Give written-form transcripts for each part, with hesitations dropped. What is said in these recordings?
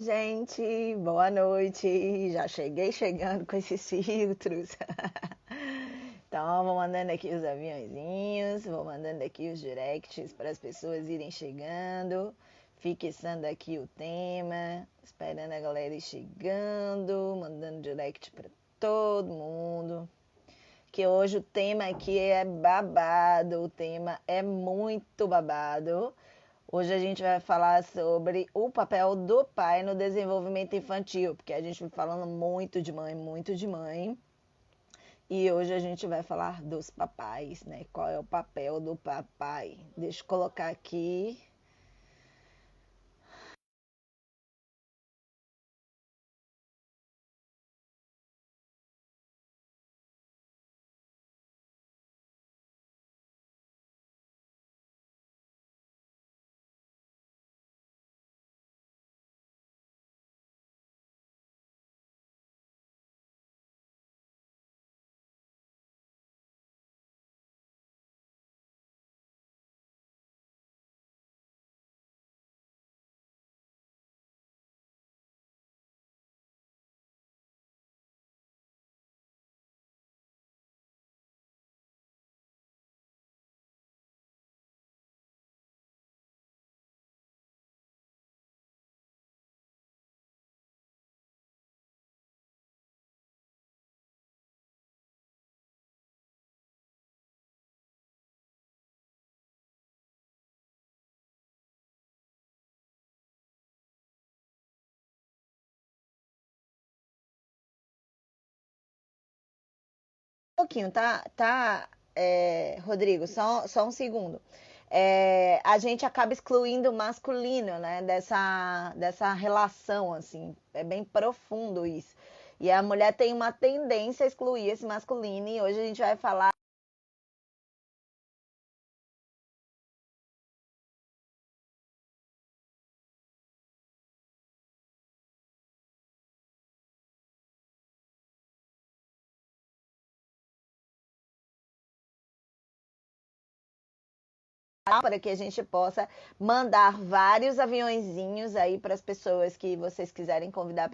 Gente, boa noite. Já cheguei chegando com esses filtros. Então, vou mandando aqui os aviãozinhos, vou mandando aqui os directs para as pessoas irem chegando, fixando aqui o tema, esperando a galera ir chegando, mandando direct para todo mundo. Que hoje o tema aqui é babado, o tema é muito babado. Hoje a gente vai falar sobre o papel do pai no desenvolvimento infantil, porque a gente vai falando muito de mãe, muito de mãe. E hoje a gente vai falar dos papais, né? Qual é o papel do papai? Deixa eu colocar aqui. Um pouquinho, Rodrigo? Só um segundo. A gente acaba excluindo o masculino, né? Dessa relação, assim. É bem profundo isso. E a mulher tem uma tendência a excluir esse masculino, e hoje a gente vai falar para que a gente possa mandar vários aviõezinhos aí para as pessoas que vocês quiserem convidar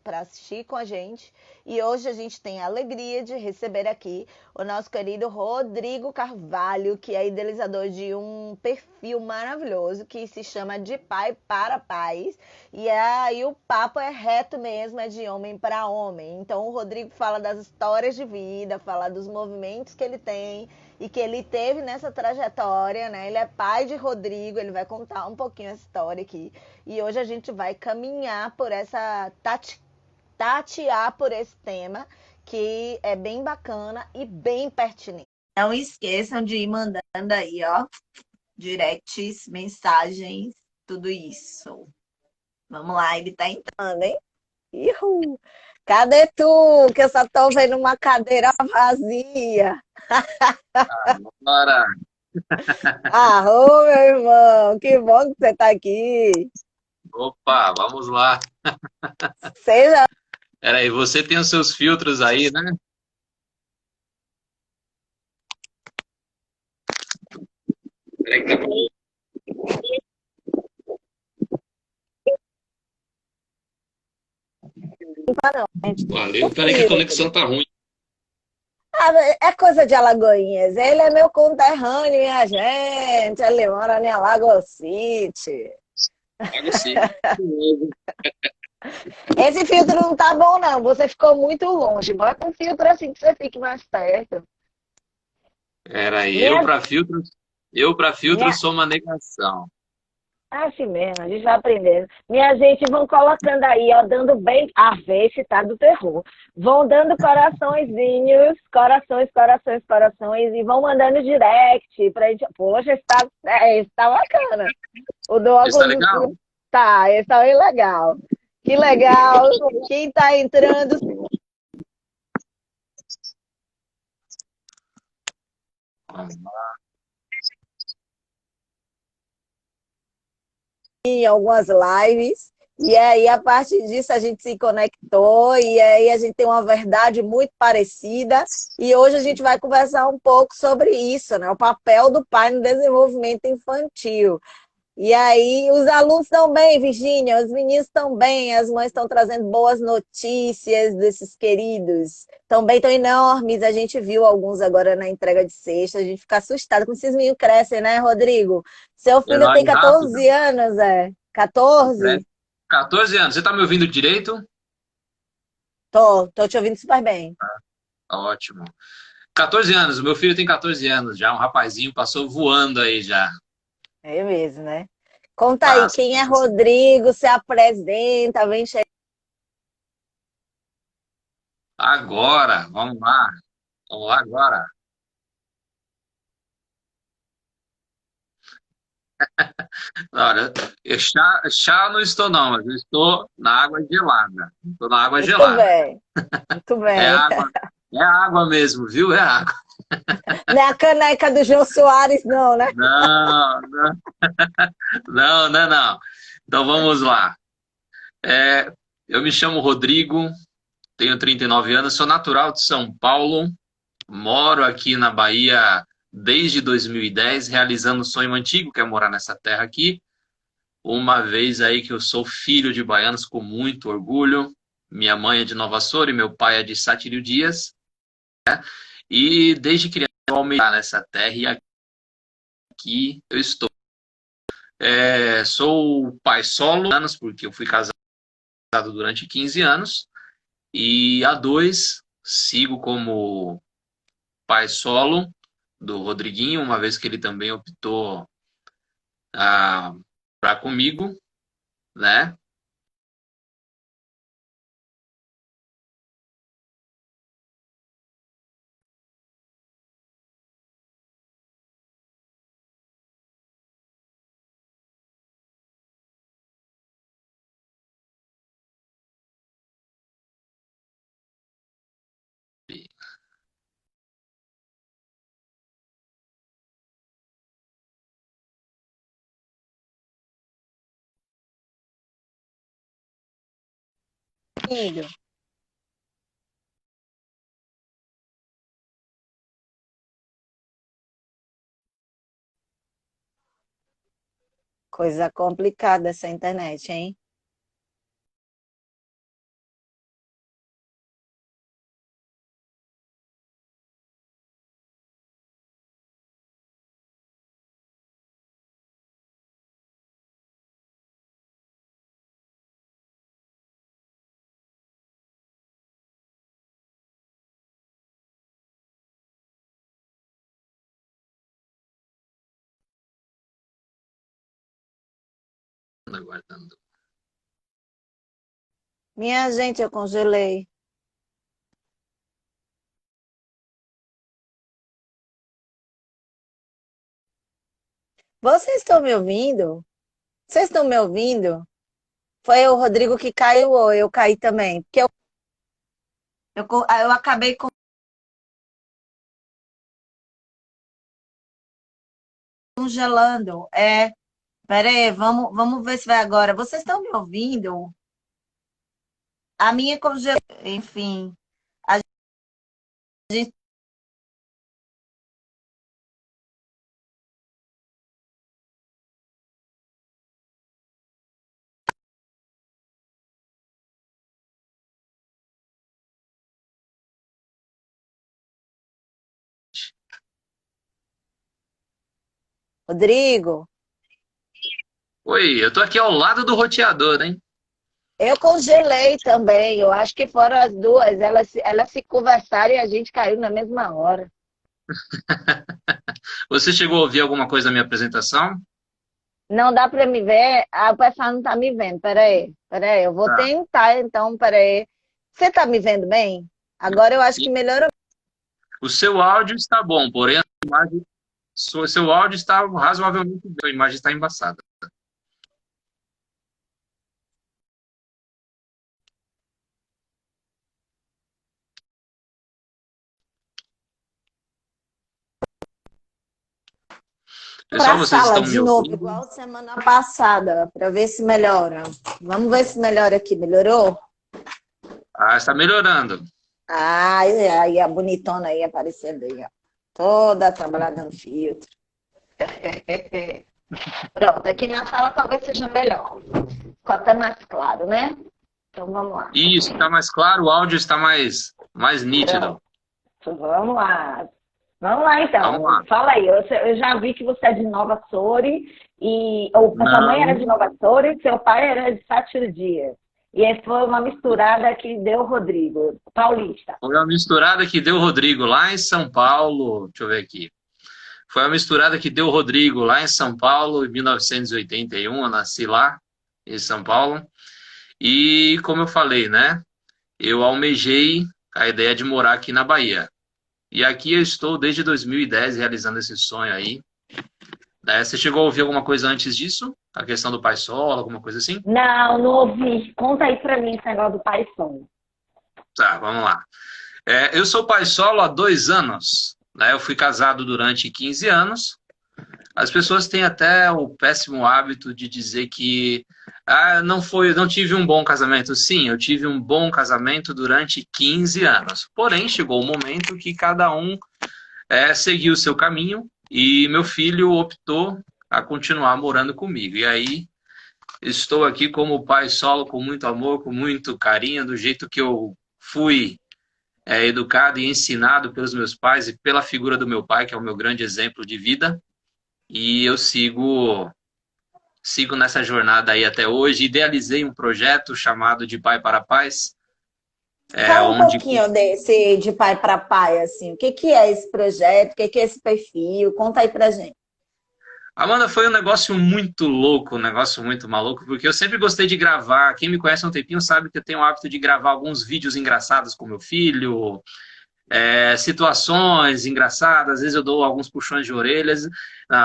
para assistir com a gente. E hoje a gente tem a alegria de receber aqui o nosso querido Rodrigo Carvalho, que é idealizador de um perfil maravilhoso que se chama De Pai para Pais. E aí o papo é reto mesmo, é de homem para homem. Então o Rodrigo fala das histórias de vida, fala dos movimentos que ele tem e que ele teve nessa trajetória, né? Ele é pai de Rodrigo, ele vai contar um pouquinho essa história aqui. E hoje a gente vai caminhar por essa tatear por esse tema que é bem bacana e bem pertinente. Não esqueçam de ir mandando aí, ó, directs, mensagens, tudo isso. Vamos lá, ele tá entrando, hein? Ihu! Cadê tu? Que eu só tô vendo uma cadeira vazia. Bora! Arô, meu irmão, que bom que você está aqui. Opa, vamos lá. Seja. Peraí, você tem os seus filtros aí, né? Peraí que tá bom. Não, gente, o Valeu. Peraí que a filtro. conexão tá ruim. Ah, é coisa de Alagoinhas. Ele é meu conterrâneo, minha gente. Ele mora em Alagoas City. Pago sim. Esse filtro não tá bom, não. Você ficou muito longe. Bota um filtro assim que você fique mais perto. Peraí, Minha, eu para minha, filtros sou uma negação. assim mesmo, a gente vai aprendendo. Minha gente, vão colocando aí, ó, dando bem, a ver se tá do terror. Vão dando coraçõezinhos, corações, corações, corações, e vão mandando direct pra gente. Poxa, está bacana. O do Está óculos legal? escuro. Tá, esse tá bem legal. Que legal. Quem tá entrando, Vamos lá. em algumas lives. E aí, a partir disso, a gente se conectou e aí a gente tem uma verdade muito parecida. E hoje a gente vai conversar um pouco sobre isso, né? O papel do pai no desenvolvimento infantil. E aí, os alunos estão bem, Virgínia, os meninos estão bem, as mães estão trazendo boas notícias desses queridos. Estão bem, estão enormes. A gente viu alguns agora na entrega de sexta, a gente fica assustado como esses meninos crescem, né, Rodrigo? Seu É filho lá tem e rápido. 14 anos, é? Né? 14? 14 anos. Você tá me ouvindo direito? Tô te ouvindo super bem. Ótimo. 14 anos. Meu filho tem 14 anos já. Um rapazinho passou voando aí já. É mesmo, né? Conta aí, Passa, quem é passa assim. Rodrigo? Se apresenta, vem chegar. Agora, vamos lá. Vamos lá agora. Olha, chá eu não estou não, mas eu estou na água gelada. Estou na água Muito gelada. bem, muito É bem. água, é água mesmo, viu? É água. Não é a caneca do Jô Soares, não, né? Não, não, não, não, não. Então vamos lá. É, eu me chamo Rodrigo, tenho 39 anos, sou natural de São Paulo, moro aqui na Bahia desde 2010, realizando um sonho antigo, que é morar nessa terra aqui. Uma vez aí que eu sou filho de baianos com muito orgulho. Minha mãe é de Nova Açores e meu pai é de Satírio Dias. E desde criança eu almejava nessa terra e aqui eu estou. Sou pai solo, porque eu fui casado durante 15 anos. E há dois sigo como pai solo do Rodriguinho, uma vez que ele também optou para comigo, né? Filho, coisa complicada essa internet, hein? Aguardando. Minha gente, eu congelei. Vocês estão me ouvindo? Vocês estão me ouvindo? Foi o Rodrigo que caiu ou eu caí também? Porque eu acabei congelando. Pera aí, vamos ver se vai agora. Vocês estão me ouvindo? A minha congelou. Enfim, a gente. Rodrigo, Oi, eu tô aqui ao lado do roteador, hein? eu congelei também. Eu acho que foram as duas. Elas se conversaram e a gente caiu na mesma hora. Você chegou a ouvir alguma coisa da minha apresentação? Não dá para me ver. Ah, o pessoal não está me vendo. Pera aí. Eu vou Tá. tentar, então, pera aí. Você está me vendo bem? Agora eu acho que melhorou. O seu áudio está bom, porém a imagem, seu áudio está razoavelmente bem, a imagem está embaçada. Para Pessoal, a vocês sala estão me de novo, ouvindo? igual semana passada, para ver se melhora. Vamos ver se melhora aqui. Melhorou? Ah, está melhorando. Ah, aí a bonitona aí aparecendo aí, ó. Toda trabalhada no filtro. Pronto, aqui na sala talvez seja melhor. Ficou até mais claro, né? Então vamos lá. Isso, está mais claro, o áudio está mais nítido. Pronto, vamos lá. Vamos lá então. Vamos lá. Fala aí, eu já vi que você é de Nova Soure e a sua mãe era Não, de Nova Soure e seu pai era de Sátiro Dias. E aí foi uma misturada que deu Rodrigo, paulista. foi uma misturada que deu o Rodrigo lá em São Paulo. Deixa eu ver aqui. Foi uma misturada que deu o Rodrigo lá em São Paulo, em 1981. Eu nasci lá, em São Paulo. E, como eu falei, né? Eu almejei a ideia de morar aqui na Bahia. E aqui eu estou desde 2010 realizando esse sonho aí. Você chegou a ouvir alguma coisa antes disso? A questão do pai solo, alguma coisa assim? Não ouvi. Conta aí pra mim esse negócio do pai som. Tá, vamos lá. Eu sou pai solo há 2 anos, né? Eu fui casado durante 15 anos. As pessoas têm até o péssimo hábito de dizer que não tive um bom casamento. Sim, eu tive um bom casamento durante 15 anos. Porém, chegou o momento que cada um seguiu o seu caminho e meu filho optou a continuar morando comigo. E aí estou aqui como pai solo, com muito amor, com muito carinho, do jeito que eu fui educado e ensinado pelos meus pais e pela figura do meu pai, que é o meu grande exemplo de vida. E eu sigo nessa jornada aí até hoje. Idealizei um projeto chamado de Pai para Paz, Fala um onde... pouquinho desse de pai para pai, assim. O que que é esse projeto? O que que é esse perfil? Conta aí pra gente. Amanda, foi um negócio muito louco, um negócio muito maluco, porque eu sempre gostei de gravar. Quem me conhece há um tempinho sabe que eu tenho o hábito de gravar alguns vídeos engraçados com meu filho, situações engraçadas, às vezes eu dou alguns puxões de orelhas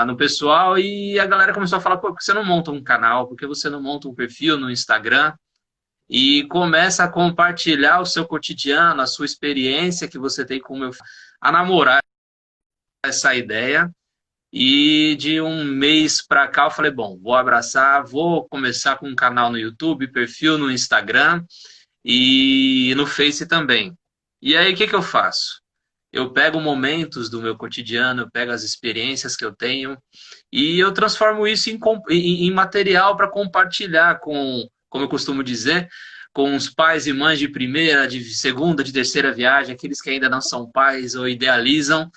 no pessoal e a galera começou a falar, pô, por que você não monta um canal? Por que você não monta um perfil no Instagram? E começa a compartilhar o seu cotidiano, a sua experiência que você tem com o meu filho, a namorar essa ideia. E de um mês para cá eu falei, bom, vou abraçar, vou começar com um canal no YouTube, perfil no Instagram e no Face também. E aí o que eu faço? Eu pego momentos do meu cotidiano, eu pego as experiências que eu tenho e eu transformo isso em material para compartilhar com, como eu costumo dizer, com os pais e mães de primeira, de segunda, de terceira viagem, aqueles que ainda não são pais ou idealizam.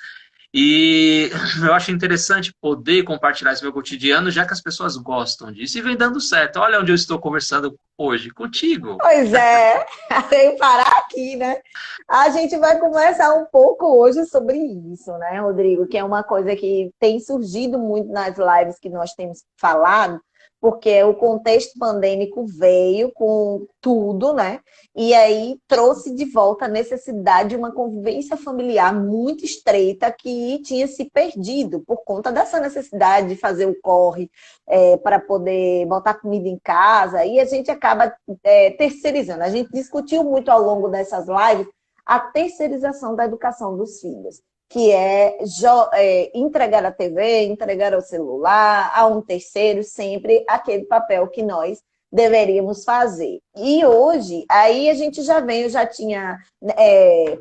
E eu acho interessante poder compartilhar esse meu cotidiano, já que as pessoas gostam disso e vem dando certo. Olha onde eu estou conversando hoje, contigo. Pois é, veio parar aqui, né? A gente vai conversar um pouco hoje sobre isso, né, Rodrigo? Que é uma coisa que tem surgido muito nas lives que nós temos falado, porque o contexto pandêmico veio com tudo, né? E aí trouxe de volta a necessidade de uma convivência familiar muito estreita que tinha se perdido por conta dessa necessidade de fazer o corre para poder botar comida em casa, e a gente acaba terceirizando. A gente discutiu muito ao longo dessas lives a terceirização da educação dos filhos, que entregar a TV, entregar o celular a um terceiro, sempre aquele papel que nós deveríamos fazer. E hoje, aí a gente eu já tinha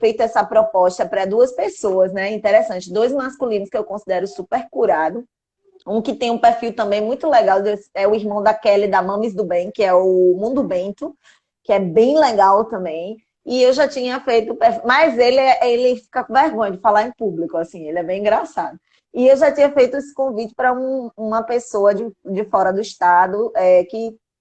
feito essa proposta para duas pessoas, né? Interessante, dois masculinos que eu considero super curado. Um que tem um perfil também muito legal, é o irmão da Kelly, da Mames do Bem, que é o Mundo Bento, que é bem legal também. E eu já tinha feito, mas ele fica com vergonha de falar em público, assim, ele é bem engraçado. E eu já tinha feito esse convite para uma pessoa de fora do estado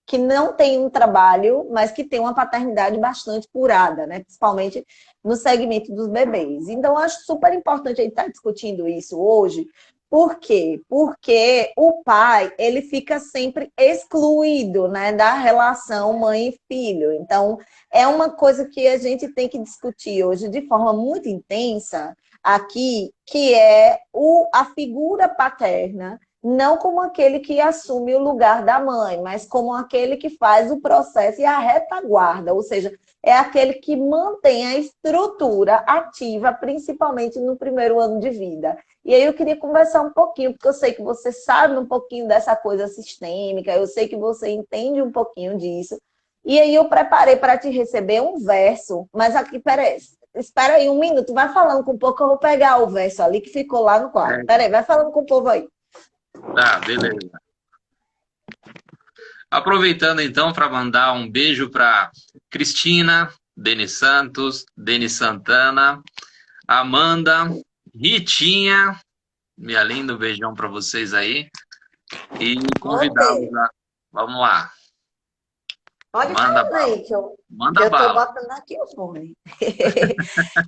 que não tem um trabalho, mas que tem uma paternidade bastante curada, né? Principalmente no segmento dos bebês. Então, eu acho super importante a gente estar discutindo isso hoje. Por quê? Porque o pai, ele fica sempre excluído, né, da relação mãe e filho. Então, é uma coisa que a gente tem que discutir hoje de forma muito intensa aqui, que é a figura paterna, não como aquele que assume o lugar da mãe, mas como aquele que faz o processo e a retaguarda, ou seja, é aquele que mantém a estrutura ativa, principalmente no primeiro ano de vida. E aí eu queria conversar um pouquinho, porque eu sei que você sabe um pouquinho dessa coisa sistêmica, eu sei que você entende um pouquinho disso. E aí eu preparei para te receber um verso, mas aqui, peraí, espera aí um minuto, vai falando com o povo, que eu vou pegar o verso ali que ficou lá no quadro. Peraí, vai falando com o povo aí. Tá, beleza. Aproveitando então para mandar um beijo para Cristina, Denis Santos, Denis Santana, Amanda, Ritinha, minha linda, um beijão para vocês aí. E convidá-los Rodeio. a. Vamos lá, Pode manda falando bala. aí, que Manda eu tô bala. botando aqui o fone.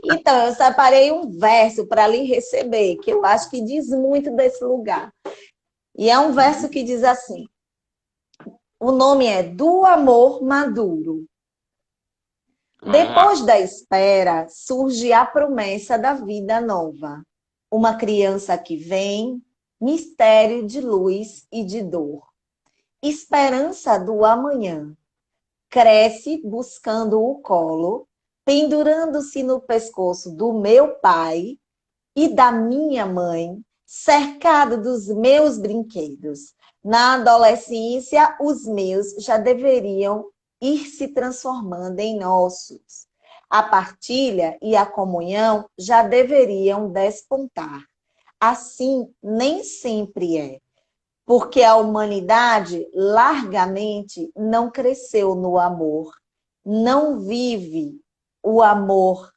Então, eu separei um verso para lhe receber, que eu acho que diz muito desse lugar. E é um verso que diz assim: o nome é Do Amor Maduro. Vamos lá. Depois da espera, surge a promessa da vida nova. Uma criança que vem, mistério de luz e de dor. Esperança do amanhã. Cresce buscando o colo, pendurando-se no pescoço do meu pai e da minha mãe, cercado dos meus brinquedos. Na adolescência, os meus já deveriam ir se transformando em nossos. A partilha e a comunhão já deveriam despontar. Assim, nem sempre é, porque a humanidade largamente não cresceu no amor, não vive o amor,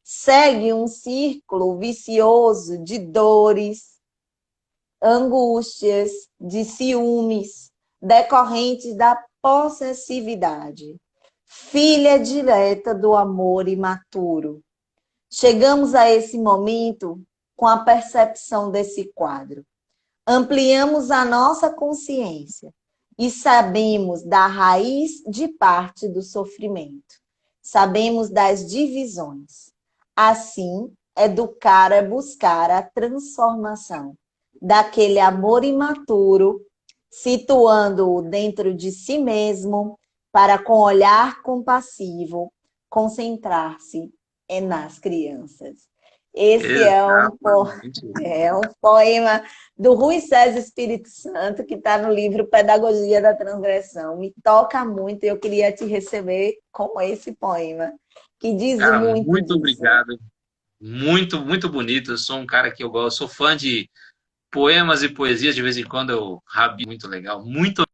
segue um círculo vicioso de dores, angústias, de ciúmes, decorrentes da possessividade, filha direta do amor imaturo. Chegamos a esse momento com a percepção desse quadro. Ampliamos a nossa consciência e sabemos da raiz de parte do sofrimento. Sabemos das divisões. Assim, educar é buscar a transformação daquele amor imaturo, situando-o dentro de si mesmo, para, com olhar compassivo, concentrar-se nas crianças. Esse Exatamente. é um poema do Rui César Espírito Santo, que está no livro Pedagogia da Transgressão. Me toca muito e eu queria te receber com esse poema, que diz Cara, muito muito disso. obrigado. Muito, muito bonito. Eu sou um cara que eu gosto, sou fã de poemas e poesias, de vez em quando eu rabisco, muito legal. Muito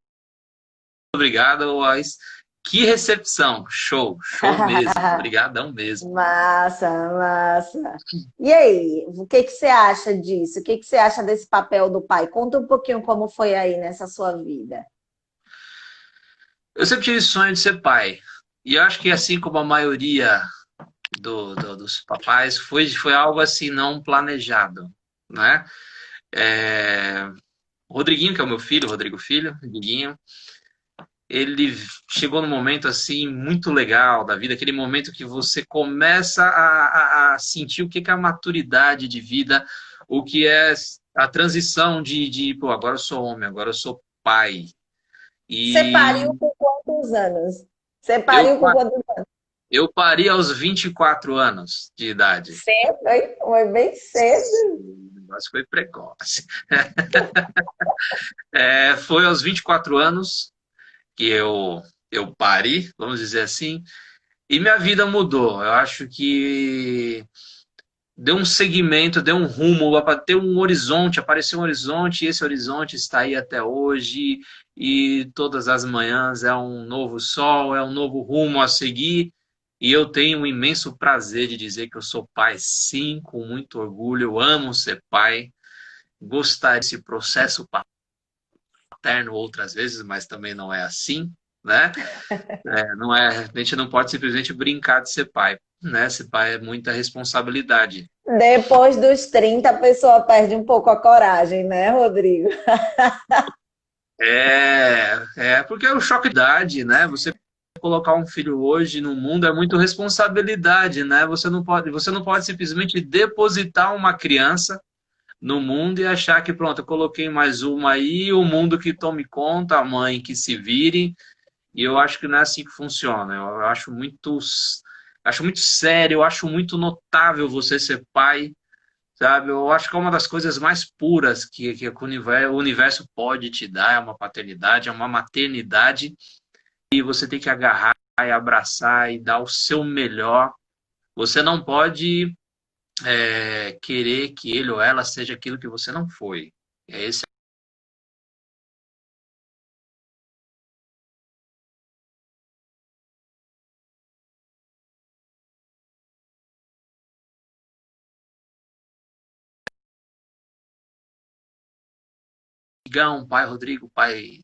obrigado, Lois. Que recepção. Show, show mesmo. Obrigadão mesmo. Massa, massa. E aí, o que que você acha disso? O que que você acha desse papel do pai? Conta um pouquinho como foi aí nessa sua vida. Eu sempre tive sonho de ser pai. E eu acho que assim como a maioria dos papais, foi algo assim não planejado, né? É, o Rodriguinho, que é o meu filho, o Rodrigo Filho, Rodriguinho, ele chegou num momento assim muito legal da vida, aquele momento que você começa a sentir o que é a maturidade de vida, o que é a transição pô, agora eu sou homem, agora eu sou pai. Você E pariu com quantos anos? Você eu, pariu com quantos anos? eu parei aos 24 anos de idade. Cedo, hein? Foi bem cedo. O negócio foi precoce. Foi aos 24 anos que eu parei, vamos dizer assim, e minha vida mudou. Eu acho que deu um segmento, deu um rumo, para ter um horizonte, apareceu um horizonte, e esse horizonte está aí até hoje, e todas as manhãs é um novo sol, é um novo rumo a seguir, e eu tenho um imenso prazer de dizer que eu sou pai, sim, com muito orgulho, eu amo ser pai, gostaria desse processo paterno outras vezes, mas também não é assim, né? Não é, a gente não pode simplesmente brincar de ser pai, né? Ser pai é muita responsabilidade. Depois dos 30, a pessoa perde um pouco a coragem, né, Rodrigo? Porque é o choque de idade, né? Você colocar um filho hoje no mundo é muito responsabilidade, né? Você não pode simplesmente depositar uma criança no mundo e achar que pronto, eu coloquei mais uma aí, o mundo que tome conta, a mãe que se vire. E eu acho que não é assim que funciona. Eu acho muito sério, eu acho muito notável você ser pai, sabe? Eu acho que é uma das coisas mais puras que o universo pode te dar, é uma paternidade, é uma maternidade, e você tem que agarrar e abraçar e dar o seu melhor. Você não pode querer que ele ou ela seja aquilo que você não foi. Esse Rodrigão, pai Rodrigo, pai...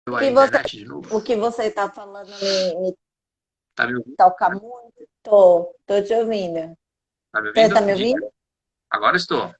O a que você, internet de novo. o que você está falando me Tá me ouvindo? toca muito. Tô te ouvindo. Tá me Você está ouvindo? me ouvindo? Agora estou.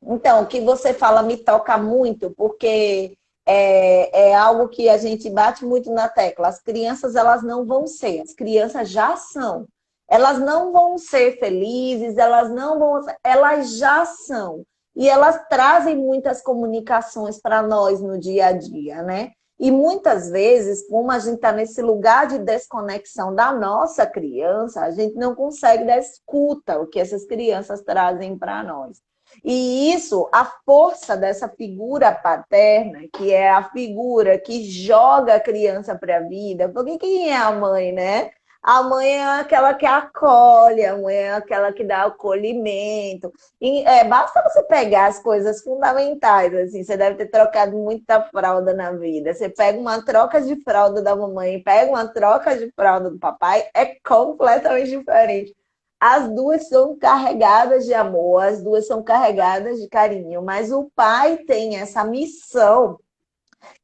Então, o que você fala me toca muito, porque é algo que a gente bate muito na tecla. As crianças, elas não vão ser, as crianças já são. Elas não vão ser felizes, elas não vão, elas já são. E elas trazem muitas comunicações para nós no dia a dia, né? E muitas vezes, como a gente está nesse lugar de desconexão da nossa criança, a gente não consegue dar escuta o que essas crianças trazem para nós. E isso, a força dessa figura paterna, que é a figura que joga a criança para a vida, porque quem é a mãe, né? A mãe é aquela que acolhe, a mãe é aquela que dá acolhimento. E, basta você pegar as coisas fundamentais, assim, você deve ter trocado muita fralda na vida. Você pega uma troca de fralda da mamãe, pega uma troca de fralda do papai, é completamente diferente. As duas são carregadas de amor, as duas são carregadas de carinho, mas o pai tem essa missão,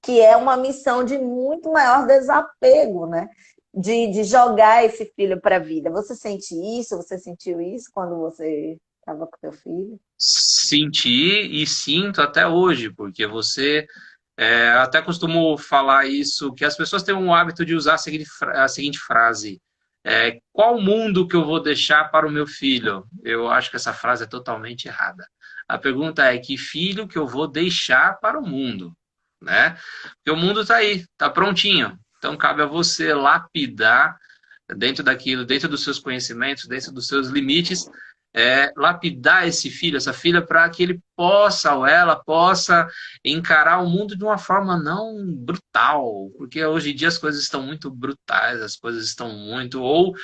que é uma missão de muito maior desapego, né? De jogar esse filho para a vida. Você sente isso? Você sentiu isso quando você estava com seu filho? Senti e sinto até hoje, porque você... até costumo falar isso, que as pessoas têm um hábito de usar a seguinte frase: qual mundo que eu vou deixar para o meu filho? Eu acho que essa frase é totalmente errada. A pergunta é: que filho que eu vou deixar para o mundo? Né? Porque o mundo está aí, está prontinho. Então cabe a você lapidar dentro daquilo, dentro dos seus conhecimentos, dentro dos seus limites, lapidar esse filho, essa filha, para que ele possa, ou ela possa, encarar o mundo de uma forma não brutal, porque hoje em dia as coisas estão muito brutais, as coisas estão muito, ou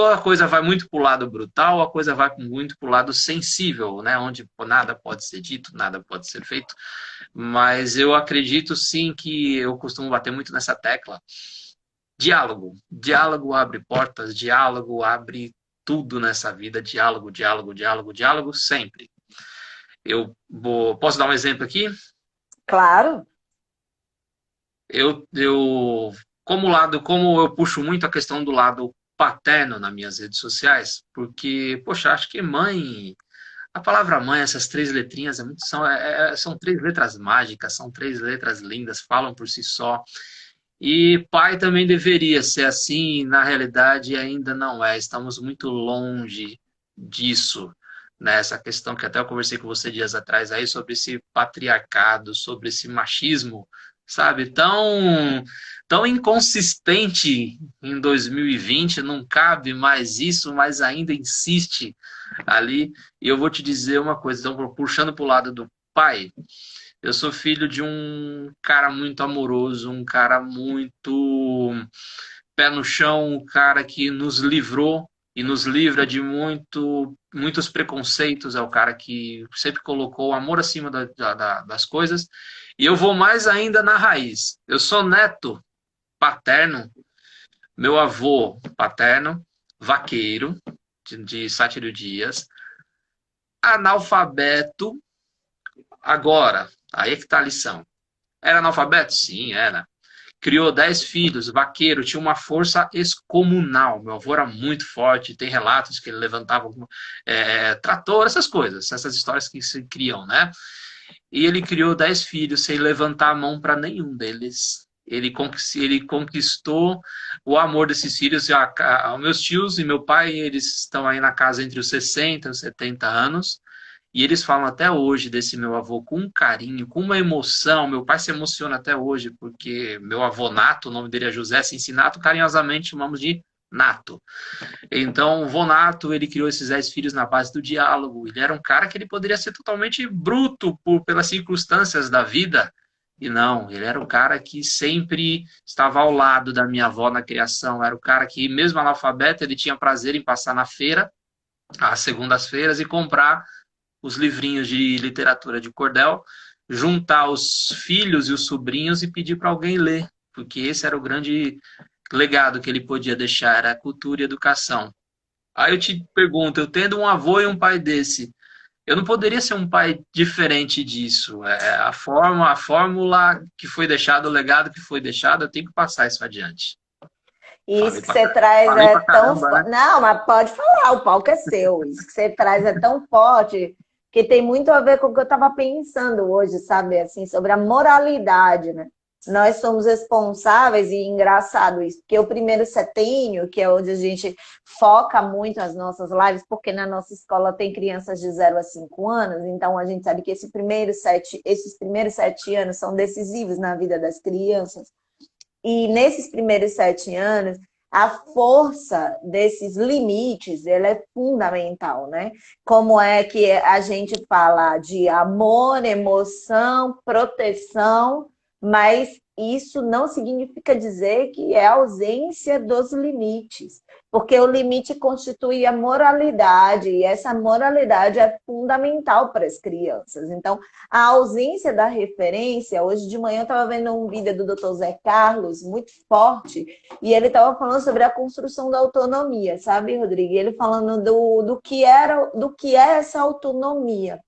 a coisa vai muito para o lado brutal, ou a coisa vai muito para o lado sensível, né? Onde nada pode ser dito, nada pode ser feito. Mas eu acredito sim, que eu costumo bater muito nessa tecla. Diálogo. Diálogo abre portas, diálogo abre tudo nessa vida. Diálogo, diálogo, diálogo, diálogo, sempre. Posso dar um exemplo aqui? Claro. Como eu puxo muito a questão do lado paterno nas minhas redes sociais, porque, poxa, acho que mãe, a palavra mãe, essas três letrinhas, são três letras mágicas, são três letras lindas, falam por si só. E pai também deveria ser assim, na realidade ainda não é. Estamos muito longe disso, né? Essa questão que até eu conversei com você dias atrás aí sobre esse patriarcado, sobre esse machismo, sabe? Tão inconsistente em 2020, não cabe mais isso, mas ainda insiste ali. E eu vou te dizer uma coisa, então, puxando para o lado do pai. Eu sou filho de um cara muito amoroso, um cara muito pé no chão, um cara que nos livrou e nos livra de muitos preconceitos. É o cara que sempre colocou o amor acima das coisas. E eu vou mais ainda na raiz. Eu sou neto paterno, meu avô paterno, vaqueiro, de Sátilio Dias, analfabeto. Agora, aí é que tá a lição. Era analfabeto? Sim, era. Criou 10 filhos, vaqueiro, tinha uma força excomunal. Meu avô era muito forte, tem relatos que ele levantava trator, essas coisas, essas histórias que se criam, né? E ele criou 10 filhos sem levantar a mão para nenhum deles. Ele conquistou o amor desses filhos. Meus tios e meu pai, eles estão aí na casa entre os 60 e os 70 anos. E eles falam até hoje desse meu avô com um carinho, com uma emoção. Meu pai se emociona até hoje, porque meu avô Nato, o nome dele é José Cincinato, carinhosamente chamamos de Nato. Então, o vô Nato, ele criou esses 10 filhos na base do diálogo. Ele era um cara que ele poderia ser totalmente bruto pelas circunstâncias da vida. E não, ele era o cara que sempre estava ao lado da minha avó na criação. Era o cara que, mesmo analfabeto, ele tinha prazer em passar na feira, às segundas-feiras, e comprar os livrinhos de literatura de cordel, juntar os filhos e os sobrinhos e pedir para alguém ler, porque esse era o grande legado que ele podia deixar, era a cultura e a educação. Aí eu te pergunto, eu tendo um avô e um pai desse, eu não poderia ser um pai diferente disso. A fórmula que foi deixada, o legado que foi deixado, eu tenho que passar isso adiante. E isso que você traz Falei é pra tão. caramba, né? Não, mas pode falar, o palco é seu. Isso que você traz é tão forte que tem muito a ver com o que eu estava pensando hoje, sabe? Assim, sobre a moralidade, né? Nós somos responsáveis, e engraçado isso, porque o primeiro setênio, que é onde a gente foca muito as nossas lives, porque na nossa escola tem crianças de 0 a 5 anos, então a gente sabe que esses primeiros 7 anos são decisivos na vida das crianças. E nesses primeiros 7 anos, a força desses limites, ela é fundamental, né? Como é que a gente fala de amor, emoção, proteção, mas isso não significa dizer que é ausência dos limites, porque o limite constitui a moralidade, e essa moralidade é fundamental para as crianças. Então, a ausência da referência, hoje de manhã eu estava vendo um vídeo do Dr. Zé Carlos, muito forte, e ele estava falando sobre a construção da autonomia, sabe, Rodrigo? E ele falando do que é essa autonomia,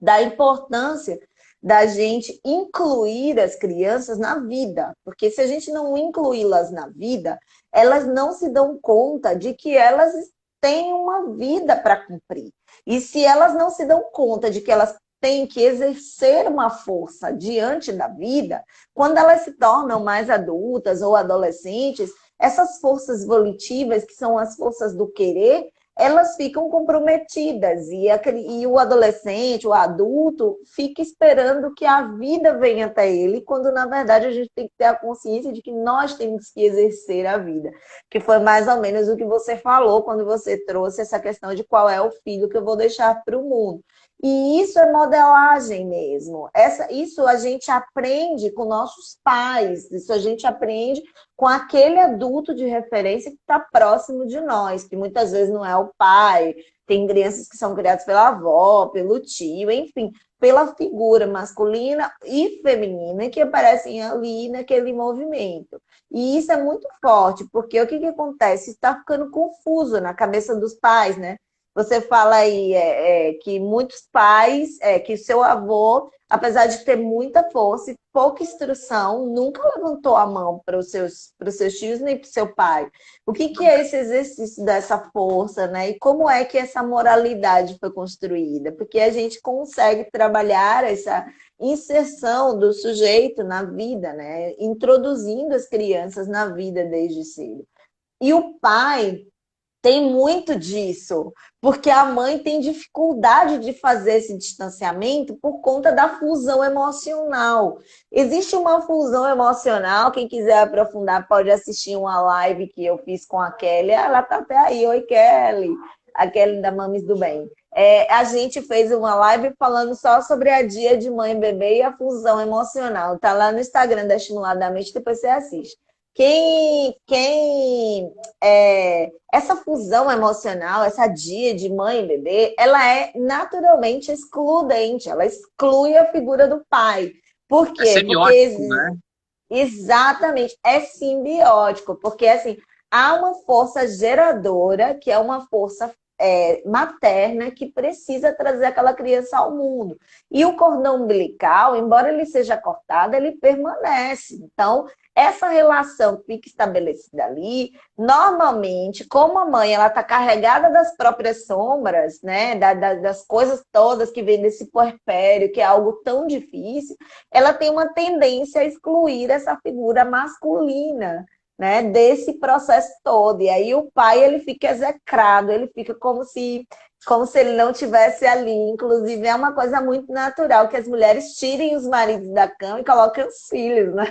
da importância da gente incluir as crianças na vida, porque se a gente não incluí-las na vida, elas não se dão conta de que elas têm uma vida para cumprir. E se elas não se dão conta de que elas têm que exercer uma força diante da vida, quando elas se tornam mais adultas ou adolescentes, essas forças volitivas, que são as forças do querer, elas ficam comprometidas e o adolescente, o adulto, fica esperando que a vida venha até ele, quando na verdade a gente tem que ter a consciência de que nós temos que exercer a vida, que foi mais ou menos o que você falou quando você trouxe essa questão de qual é o filho que eu vou deixar para o mundo. E isso é modelagem mesmo. Isso a gente aprende com nossos pais, isso a gente aprende com aquele adulto de referência que está próximo de nós, que muitas vezes não é o pai, tem crianças que são criadas pela avó, pelo tio, enfim, pela figura masculina e feminina que aparecem ali naquele movimento. E isso é muito forte, porque o que acontece? Está ficando confuso na cabeça dos pais, né? Você fala aí que muitos pais, que seu avô, apesar de ter muita força e pouca instrução, nunca levantou a mão para os seus tios nem para o seu pai. O que é esse exercício dessa força, né? E como é que essa moralidade foi construída? Porque a gente consegue trabalhar essa inserção do sujeito na vida, né? Introduzindo as crianças na vida desde cedo. E o pai tem muito disso, porque a mãe tem dificuldade de fazer esse distanciamento por conta da fusão emocional. Existe uma fusão emocional, quem quiser aprofundar pode assistir uma live que eu fiz com a Kelly, ela tá até aí, oi Kelly, a Kelly da Mames do Bem. A gente fez uma live falando só sobre a dia de mãe e bebê e a fusão emocional. Tá lá no Instagram da Estimuladamente, depois você assiste. Essa fusão emocional, essa dia de mãe e bebê, ela é naturalmente excludente, ela exclui a figura do pai. Por É quê? semiótico, né? Exatamente, é simbiótico, porque assim, há uma força geradora, que é uma força materna, que precisa trazer aquela criança ao mundo. E o cordão umbilical, embora ele seja cortado, ele permanece. Então, essa relação fica estabelecida ali. Normalmente, como a mãe ela está carregada das próprias sombras, né, das coisas todas que vêm desse puerpério, que é algo tão difícil, ela tem uma tendência a excluir essa figura masculina, né, desse processo todo. E aí o pai ele fica execrado, ele fica como se ele não tivesse ali. Inclusive, é uma coisa muito natural que as mulheres tirem os maridos da cama e coloquem os filhos, né?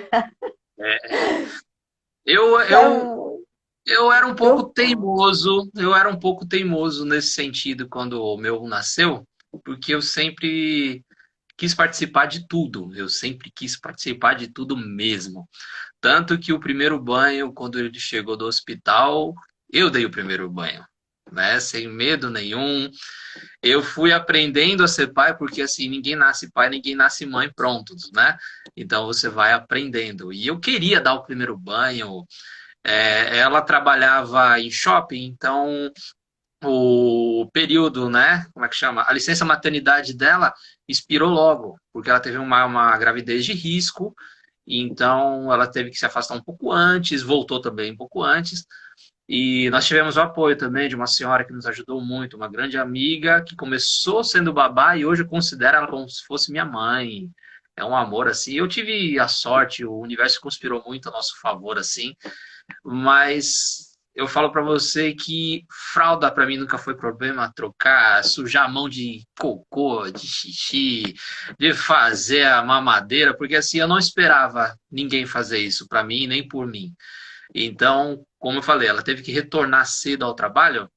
Eu, Isso é eu, eu era um pouco muito forte. teimoso, eu era um pouco teimoso nesse sentido quando o meu nasceu, porque eu sempre quis participar de tudo, eu sempre quis participar de tudo mesmo. Tanto que o primeiro banho, quando ele chegou do hospital, eu dei o primeiro banho, né? Sem medo nenhum. Eu fui aprendendo a ser pai, porque assim, ninguém nasce pai, ninguém nasce mãe prontos, né? Então você vai aprendendo. E eu queria dar o primeiro banho. Ela trabalhava em shopping, então o período, né? Como é que chama? A licença maternidade dela expirou logo, porque ela teve uma gravidez de risco, e então ela teve que se afastar um pouco antes, voltou também um pouco antes. E nós tivemos o apoio também de uma senhora que nos ajudou muito, uma grande amiga que começou sendo babá e hoje eu considero ela como se fosse minha mãe. É um amor assim. Eu tive a sorte, o universo conspirou muito a nosso favor assim, mas eu falo pra você que fralda pra mim nunca foi problema trocar, sujar a mão de cocô, de xixi, de fazer a mamadeira, porque assim eu não esperava ninguém fazer isso pra mim nem por mim. Então, como eu falei, ela teve que retornar cedo ao trabalho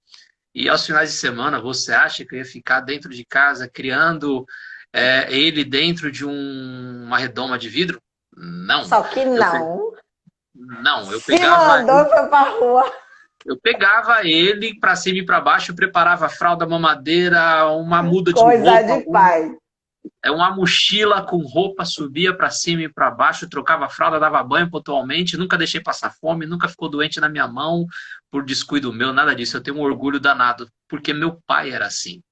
e aos finais de semana, você acha que eu ia ficar dentro de casa criando ele dentro de uma redoma de vidro? Não. Só que Eu, pe- não. não, Se mandou e foi pra rua. eu pegava ele para cima e para baixo, eu preparava fralda, mamadeira, uma muda de Coisa roupa, de pai. uma mochila com roupa, subia para cima e para baixo, trocava a fralda, dava banho pontualmente, nunca deixei passar fome, nunca ficou doente na minha mão por descuido meu, nada disso. Eu tenho um orgulho danado, porque meu pai era assim.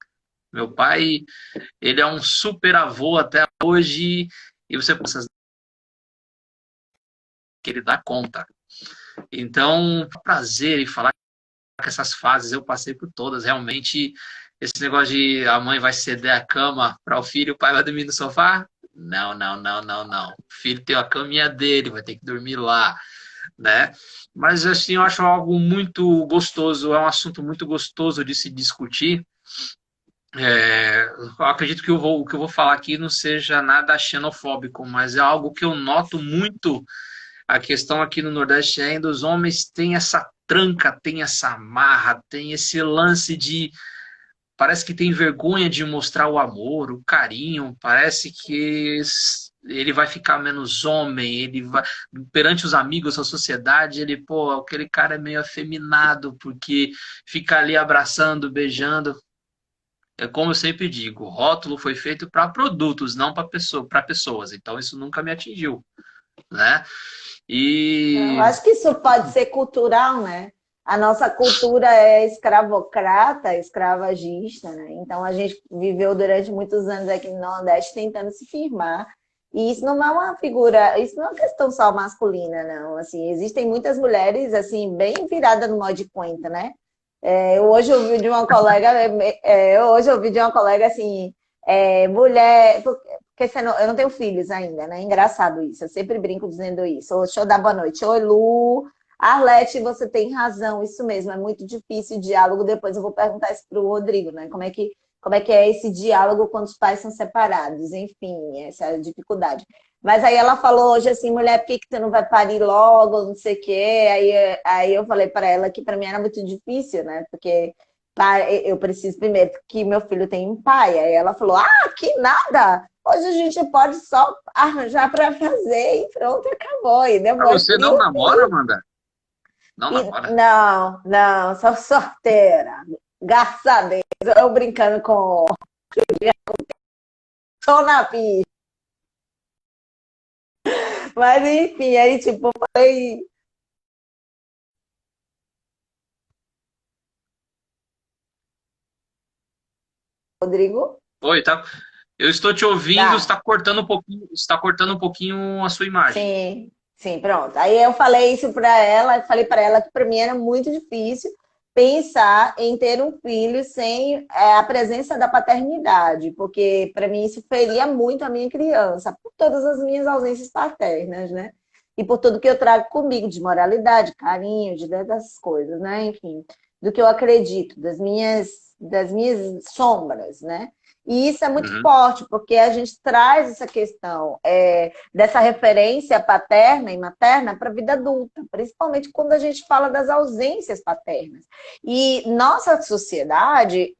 Meu pai, ele é um super avô até hoje, e você pensa que ele dá conta. Então, é um prazer em falar que essas fases eu passei por todas. Realmente, esse negócio de a mãe vai ceder a cama para o filho, o pai vai dormir no sofá? Não, não, não, não, não. O filho tem a caminha dele, vai ter que dormir lá, né? Mas assim, eu acho algo muito gostoso, é um assunto muito gostoso de se discutir. Eu acredito que o que eu vou falar aqui não seja nada xenofóbico, mas é algo que eu noto muito. A questão aqui no Nordeste é ainda os homens têm essa tranca, têm essa marra, tem esse lance de parece que tem vergonha de mostrar o amor, o carinho, parece que ele vai ficar menos homem, ele vai perante os amigos, a sociedade, ele, pô, aquele cara é meio afeminado porque fica ali abraçando, beijando. É como eu sempre digo, o rótulo foi feito para produtos, não para pessoas. Então isso nunca me atingiu, né? Eu E acho que isso pode ser cultural, né? A nossa cultura é escravocrata, escravagista, né? Então a gente viveu durante muitos anos aqui no Nordeste tentando se firmar. E isso não é uma figura, isso não é uma questão só masculina, não. Assim, existem muitas mulheres assim bem viradas no modo de conta, né? Hoje eu ouvi de uma colega, hoje eu ouvi de uma colega assim, mulher, porque eu não tenho filhos ainda, né? Engraçado isso, eu sempre brinco dizendo isso. Deixa eu dar boa noite. Oi, Lu. Arlete, você tem razão, isso mesmo, é muito difícil o diálogo. Depois eu vou perguntar isso para o Rodrigo, né? Como é que é esse diálogo quando os pais são separados? Enfim, essa é a dificuldade. Mas aí ela falou hoje assim, mulher, por que que tu não vai parir logo, não sei o quê. Aí eu falei para ela que para mim era muito difícil, né? Porque eu preciso primeiro que meu filho tenha um pai. Aí ela falou, que nada! Hoje a gente pode só arranjar para fazer e pronto, acabou. E depois você cria não o namora, filho. Amanda? Não E, namora? não, não, sou sorteira. Graças a Deus. Eu brincando com. Tô na pista. Mas enfim, aí tipo, foi. Rodrigo? Oi, tá? Eu estou te ouvindo, Tá. está cortando um pouquinho a sua imagem. Sim, sim, pronto. Aí eu falei isso para ela, falei para ela que para mim era muito difícil pensar em ter um filho sem a presença da paternidade, porque para mim isso feria muito a minha criança, por todas as minhas ausências paternas, né? E por tudo que eu trago comigo de moralidade, carinho, dessas coisas, né? Enfim, do que eu acredito, das minhas sombras, né? E isso é muito Uhum. forte, porque a gente traz essa questão dessa referência paterna e materna para a vida adulta, principalmente quando a gente fala das ausências paternas. E nossa sociedade,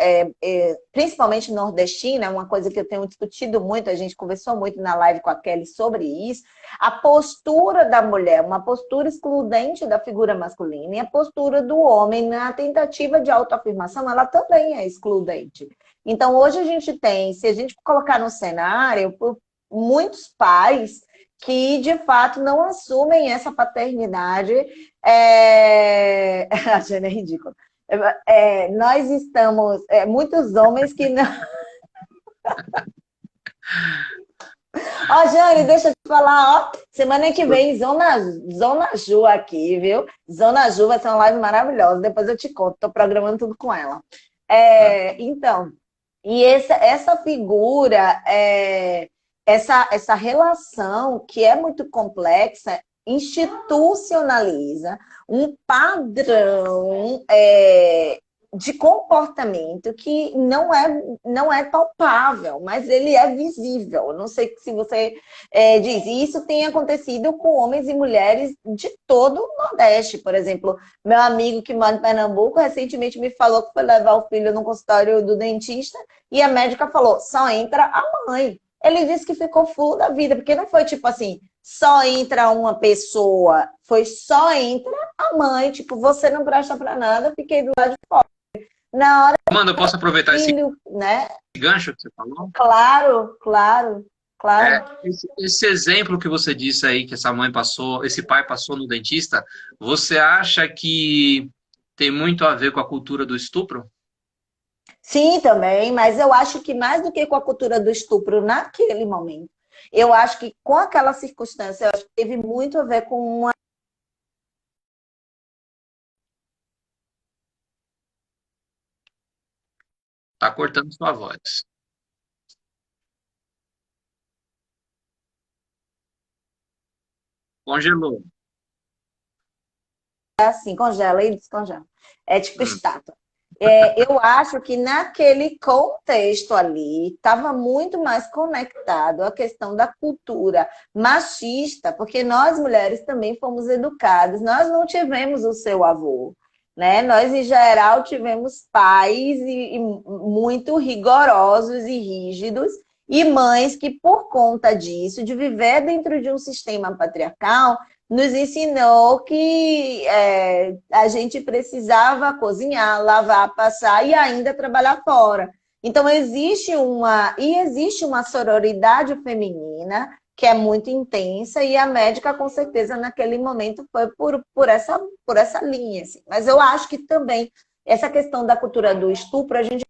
principalmente nordestina, é uma coisa que eu tenho discutido muito, a gente conversou muito na live com a Kelly sobre isso, a postura da mulher, uma postura excludente da figura masculina, e a postura do homem na tentativa de autoafirmação, ela também é excludente. Então, hoje a gente tem, se a gente colocar no cenário, muitos pais que, de fato, não assumem essa paternidade. A Jana é ridícula. Nós estamos, muitos homens que não. Ó, Jane, deixa eu te falar, ó. Semana que vem, Zona Ju aqui, viu? Zona Ju vai ser uma live maravilhosa. Depois eu te conto, tô programando tudo com ela. Então, e essa figura, essa relação que é muito complexa, institucionaliza um padrão de comportamento que não é palpável, mas ele é visível. Não sei se você diz. E isso tem acontecido com homens e mulheres de todo o Nordeste. Por exemplo, meu amigo que mora em Pernambuco recentemente me falou que foi levar o filho no consultório do dentista e a médica falou, só entra a mãe. Ele disse que ficou full da vida, porque não foi tipo assim, só entra uma pessoa, foi só entra a mãe, tipo, você não presta pra nada, fiquei do lado de fora. Na hora Amanda, eu posso aproveitar esse filho, né? gancho que você falou? Claro, claro, claro. Esse exemplo que você disse aí, que essa mãe passou, esse pai passou no dentista, você acha que tem muito a ver com a cultura do estupro? Sim, também, mas eu acho que mais do que com a cultura do estupro naquele momento, eu acho que com aquela circunstância, eu acho que teve muito a ver com uma. Tá cortando sua voz. Congelou. Assim, congela e descongela. É tipo Hum. estátua. Eu acho que naquele contexto ali estava muito mais conectado à questão da cultura machista, porque nós mulheres também fomos educadas, nós não tivemos o seu avô, né? Nós, em geral, tivemos pais e muito rigorosos e rígidos, e mães que, por conta disso, de viver dentro de um sistema patriarcal, nos ensinou que a gente precisava cozinhar, lavar, passar e ainda trabalhar fora. Então, existe uma sororidade feminina que é muito intensa e a médica, com certeza, naquele momento foi por essa linha. Assim. Mas eu acho que também essa questão da cultura do estupro, a gente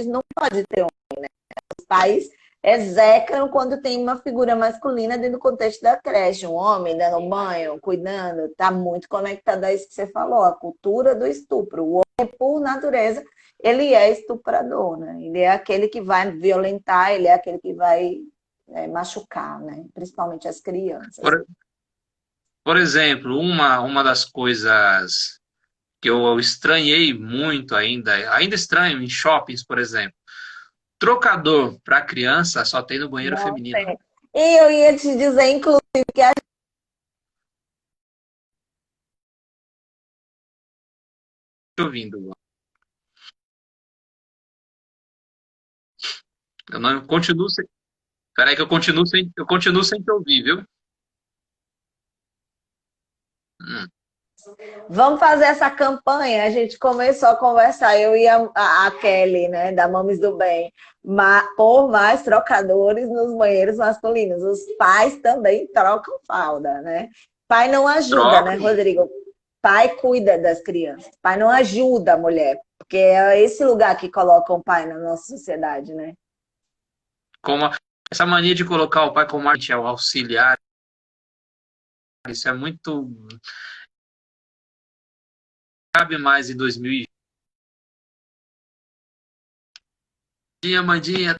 não pode ter os pais execram quando tem uma figura masculina dentro do contexto da creche, um homem dando banho, cuidando, está muito conectado a isso que você falou, a cultura do estupro. O homem, por natureza, ele é estuprador, né? Ele é aquele que vai violentar, ele é aquele que vai machucar, né? Principalmente as crianças. Por exemplo, uma das coisas que eu estranhei muito ainda estranho em shoppings, por exemplo. Trocador para criança só tem no banheiro Não feminino. tem. E eu ia te dizer, inclusive, que a Tô ouvindo. Eu não continuo sem. Peraí que eu continuo sem te ouvir, viu? Hum. Vamos fazer essa campanha. A gente começou a conversar, eu e a Kelly, né, da Mames do Bem, por mais trocadores nos banheiros masculinos. Os pais também trocam fralda, né? Pai não ajuda, né, Troca. Rodrigo? Pai cuida das crianças. Pai não ajuda a mulher, porque é esse lugar que coloca o pai na nossa sociedade, né? Como essa mania de colocar o pai como é o auxiliar, isso é muito. Cabe mais em 2020. Dia, Mandinha.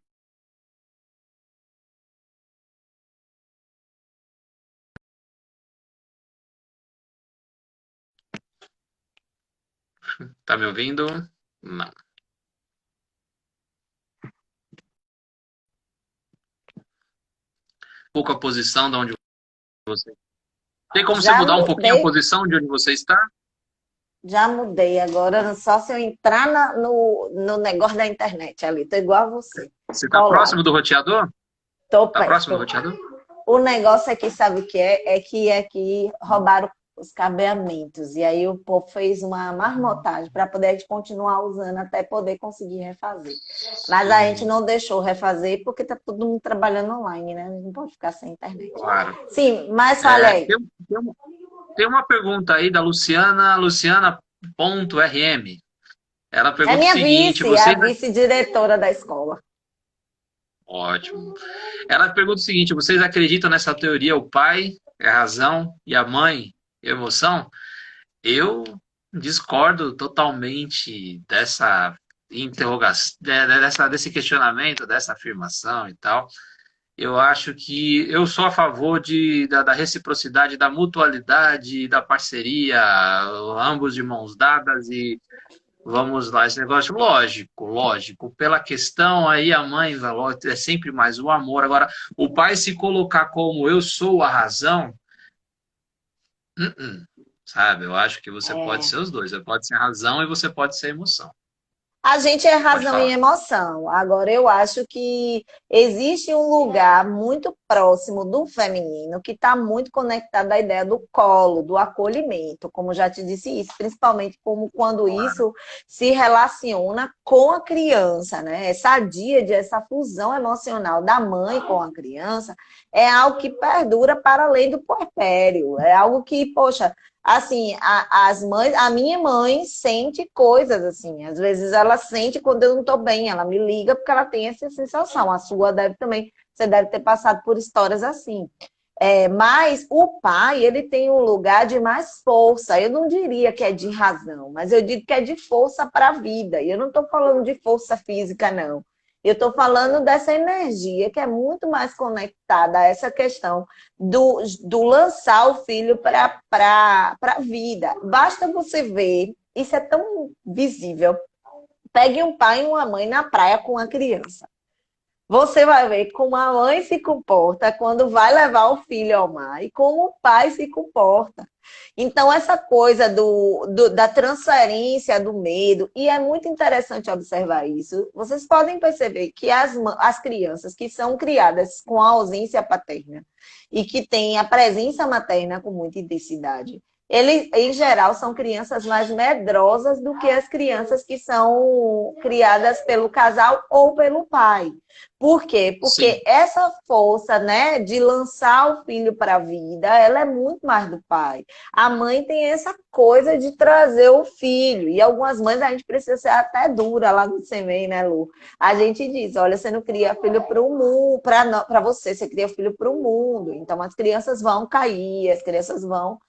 Tá me ouvindo? Não. Pouco a posição de onde você. Tem como você Já mudar um pouquinho a mudei, posição de onde você está? já mudei. Agora só se eu entrar no negócio da internet ali. Tô igual a você. Você está Colar. próximo do roteador? Tô Está próximo do perto. roteador? O negócio aqui, sabe o que é? É que roubaram os cabeamentos. E aí o povo fez uma marmotagem para poder a gente continuar usando até poder conseguir refazer. Mas a gente não deixou refazer porque tá todo mundo trabalhando online, né? A gente não pode ficar sem internet. Claro. Sim, mas fale aí. Tem Tem uma pergunta aí da Luciana.rm. Ela É pergunta o minha seguinte, vice, é a vocês... vice-diretora da escola. Ótimo. Ela pergunta o seguinte, vocês acreditam nessa teoria, o pai é a razão e a mãe é a emoção? Eu discordo totalmente dessa interrogação, desse questionamento, dessa afirmação e tal. Eu acho que eu sou a favor da reciprocidade, da mutualidade, da parceria, ambos de mãos dadas e vamos lá, esse negócio, lógico, pela questão aí a mãe é sempre mais o amor. Agora, o pai se colocar como eu sou a razão, uh-uh, sabe? Eu acho que você pode É. ser os dois, você pode ser a razão e você pode ser a emoção. A gente é Pode razão e falar. emoção. Agora, eu acho que existe um lugar muito próximo do feminino que está muito conectado à ideia do colo, do acolhimento, como já te disse isso, principalmente como quando isso se relaciona com a criança, né? Essa díade, essa fusão emocional da mãe com a criança é algo que perdura para além do puerpério. É algo que, poxa, assim, as mães, a minha mãe sente coisas assim. Às vezes ela sente quando eu não estou bem, ela me liga porque ela tem essa sensação. A sua deve também, você deve ter passado por histórias assim. Mas o pai, ele tem um lugar de mais força. Eu não diria que é de razão, mas eu digo que é de força para a vida. E eu não estou falando de força física, não. Eu estou falando dessa energia que é muito mais conectada a essa questão do lançar o filho para a vida. Basta você ver, isso é tão visível. Pegue um pai e uma mãe na praia com a criança. Você vai ver como a mãe se comporta quando vai levar o filho ao mar e como o pai se comporta. Então, essa coisa da transferência do medo, e é muito interessante observar isso, vocês podem perceber que as crianças que são criadas com a ausência paterna e que têm a presença materna com muita intensidade, eles, em geral, são crianças mais medrosas do que as crianças que são criadas pelo casal ou pelo pai. Por quê? Sim, Porque essa força, né, de lançar o filho para a vida, ela é muito mais do pai. A mãe tem essa coisa de trazer o filho. E algumas mães a gente precisa ser até dura lá no semeio, né, Lu? A gente diz, olha, você não cria filho para o mundo, para você, você cria filho para o mundo. Então as crianças vão cair, as crianças vão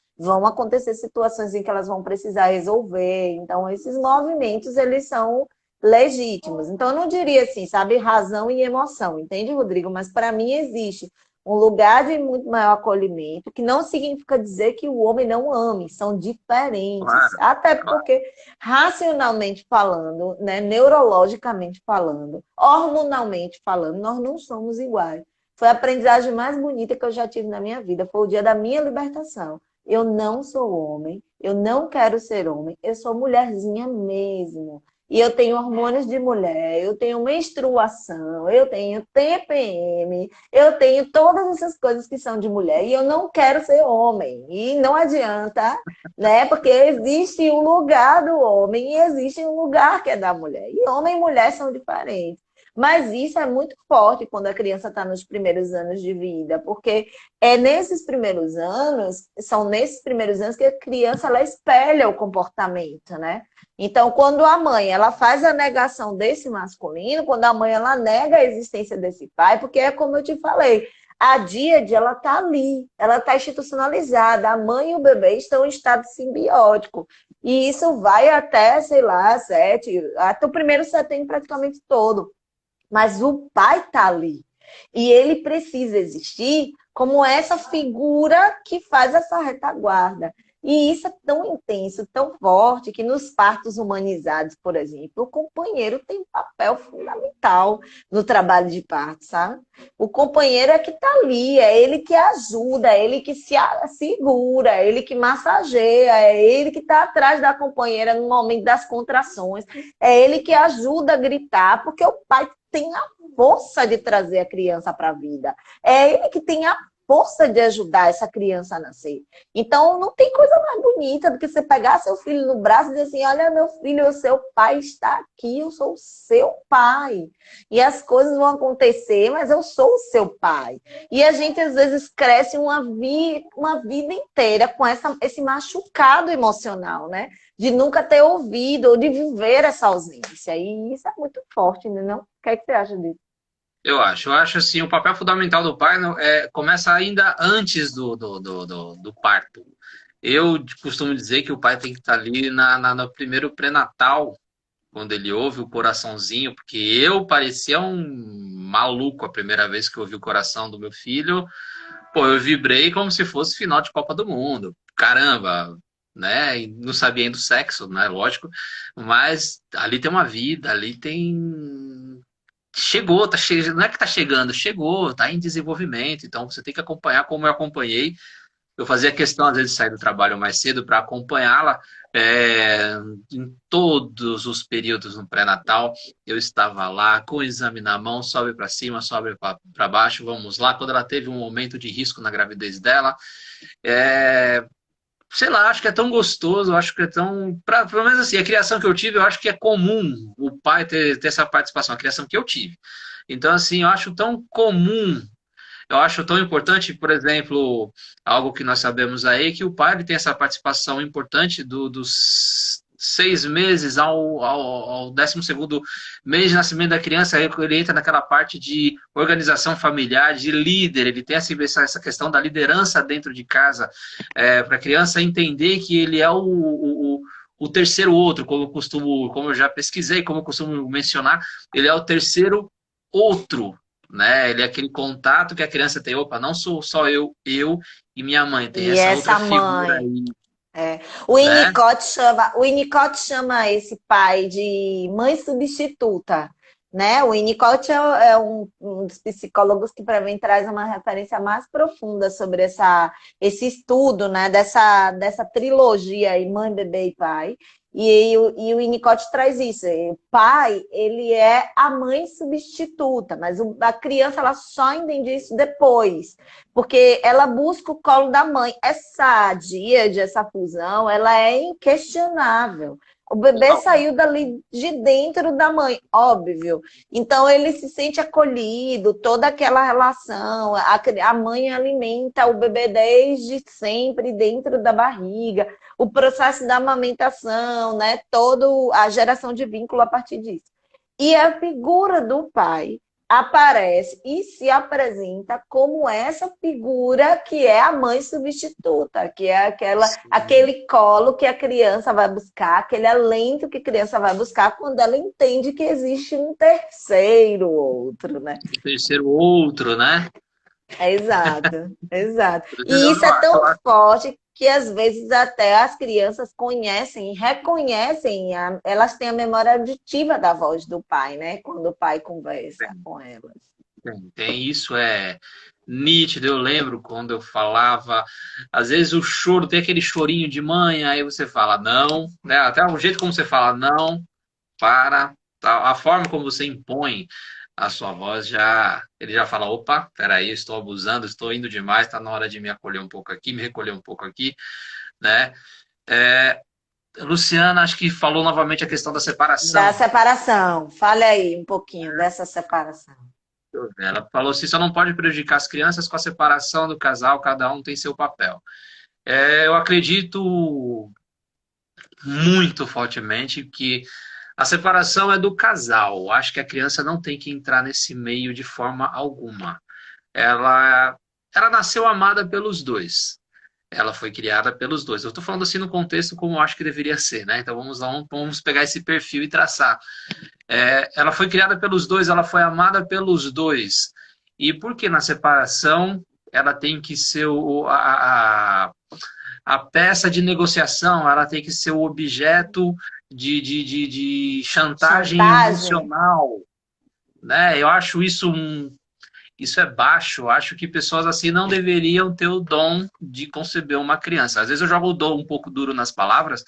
acontecer situações em que elas vão precisar resolver. Então esses movimentos, eles são legítimos. Então, eu não diria assim, sabe, razão e emoção, entende, Rodrigo? Mas para mim existe um lugar de muito maior acolhimento, que não significa dizer que o homem não ame, são diferentes. claro, Até claro. porque, racionalmente falando, né, neurologicamente falando, hormonalmente falando, nós não somos iguais. Foi a aprendizagem mais bonita que eu já tive na minha vida, foi o dia da minha libertação. Eu não sou homem, eu não quero ser homem, eu sou mulherzinha mesmo. E eu tenho hormônios de mulher, eu tenho menstruação, eu tenho TPM, eu tenho todas essas coisas que são de mulher e eu não quero ser homem. E não adianta, né? Porque existe um lugar do homem e existe um lugar que é da mulher. E homem e mulher são diferentes. Mas isso é muito forte quando a criança está nos primeiros anos de vida, porque são nesses primeiros anos que a criança ela espelha o comportamento, né? Então, quando a mãe ela faz a negação desse masculino, quando a mãe ela nega a existência desse pai, porque é como eu te falei, a díade ela está ali, ela está institucionalizada, a mãe e o bebê estão em estado simbiótico. E isso vai até, sei lá, até o primeiro setembro praticamente todo. Mas o pai está ali. E ele precisa existir como essa figura que faz essa retaguarda. E isso é tão intenso, tão forte, que nos partos humanizados, por exemplo, o companheiro tem um papel fundamental no trabalho de parto, sabe? O companheiro é que está ali, é ele que ajuda, é ele que se segura, é ele que massageia, é ele que está atrás da companheira no momento das contrações, é ele que ajuda a gritar, porque o pai tem a força de trazer a criança para a vida. É ele que tem a força de ajudar essa criança a nascer. Então, não tem coisa mais bonita do que você pegar seu filho no braço e dizer assim, olha, meu filho, o seu pai está aqui, eu sou o seu pai. E as coisas vão acontecer, mas eu sou o seu pai. E a gente, às vezes, cresce uma vida inteira com esse machucado emocional, né? De nunca ter ouvido ou de viver essa ausência. E isso é muito forte, né? Não? O que é que você acha disso? Eu acho assim, o papel fundamental do pai começa ainda antes do parto. Eu costumo dizer que o pai tem que estar ali no primeiro pré-natal, quando ele ouve o coraçãozinho, porque eu parecia um maluco a primeira vez que eu ouvi o coração do meu filho. Pô, eu vibrei como se fosse final de Copa do Mundo. Caramba, né? E não sabia ainda do sexo, né? Lógico. Mas ali tem uma vida, ali tem. Chegou, tá chegando, não é que tá chegando, chegou, tá em desenvolvimento. Então você tem que acompanhar como eu acompanhei. Eu fazia questão, às vezes, de sair do trabalho mais cedo para acompanhá-la. Em todos os períodos no pré-natal, eu estava lá com o exame na mão, sobe para cima, sobe para baixo, vamos lá. Quando ela teve um momento de risco na gravidez dela, é, sei lá, acho que é tão gostoso, acho que é tão. Pelo menos assim, a criação que eu tive, eu acho que é comum o pai ter essa participação, a criação que eu tive. Então, assim, eu acho tão comum, eu acho tão importante, por exemplo, algo que nós sabemos aí, que o pai ele tem essa participação importante dos 6 meses ao 12º mês de nascimento da criança, aí ele entra naquela parte de organização familiar, de líder, ele tem essa questão da liderança dentro de casa, para a criança entender que ele é o terceiro outro, como eu já pesquisei, como eu costumo mencionar, ele é o terceiro outro, né? Ele é aquele contato que a criança tem. Opa, não sou só eu e minha mãe, tem E essa outra essa figura mãe. aí, É. né? O Winnicott chama esse pai de mãe substituta, né? O Winnicott é um dos psicólogos que para mim traz uma referência mais profunda sobre esse estudo, né? Dessa trilogia aí, mãe, bebê e pai. E o Winnicott traz isso. O pai, ele é a mãe substituta, mas a criança ela só entende isso depois, porque ela busca o colo da mãe. Essa díade, essa fusão, ela é inquestionável. O bebê saiu dali de dentro da mãe, óbvio. Então ele se sente acolhido, toda aquela relação. A mãe alimenta o bebê desde sempre dentro da barriga. O processo da amamentação, né? Toda a geração de vínculo a partir disso. E a figura do pai aparece e se apresenta como essa figura que é a mãe substituta, que é aquele colo que a criança vai buscar, aquele alento que a criança vai buscar quando ela entende que existe um terceiro outro, né? O terceiro outro, né? Exato, exato. E Eu isso não é tão acho. forte que às vezes até as crianças conhecem, reconhecem, elas têm a memória auditiva da voz do pai, né? Quando o pai conversa com elas. Tem isso, é nítido. Eu lembro quando eu falava, às vezes o choro tem aquele chorinho de mãe, aí você fala não, né? Até o jeito como você fala não, para, tal. A forma como você impõe a sua voz ele já fala, opa, peraí, eu estou abusando, estou indo demais, está na hora de me acolher um pouco aqui, me recolher um pouco aqui, né? É, Luciana, acho que falou novamente a questão da Da separação. separação. Fale aí um pouquinho dessa separação. Ela falou assim, só não pode prejudicar as crianças com a separação do casal, cada um tem seu papel. Eu acredito muito fortemente que a separação é do casal. Acho que a criança não tem que entrar nesse meio de forma alguma. Ela, ela nasceu amada pelos dois. Ela foi criada pelos dois. Eu estou falando assim no contexto como eu acho que deveria ser, né? Então vamos lá, vamos pegar esse perfil e traçar. Ela foi criada pelos dois, ela foi amada pelos dois. E por que na separação ela tem que ser a peça de negociação, ela tem que ser o objeto de chantagem Chantagem. emocional, né? Eu acho isso é baixo. Eu acho que pessoas assim não deveriam ter o dom de conceber uma criança. Às vezes eu jogo o dom um pouco duro nas palavras,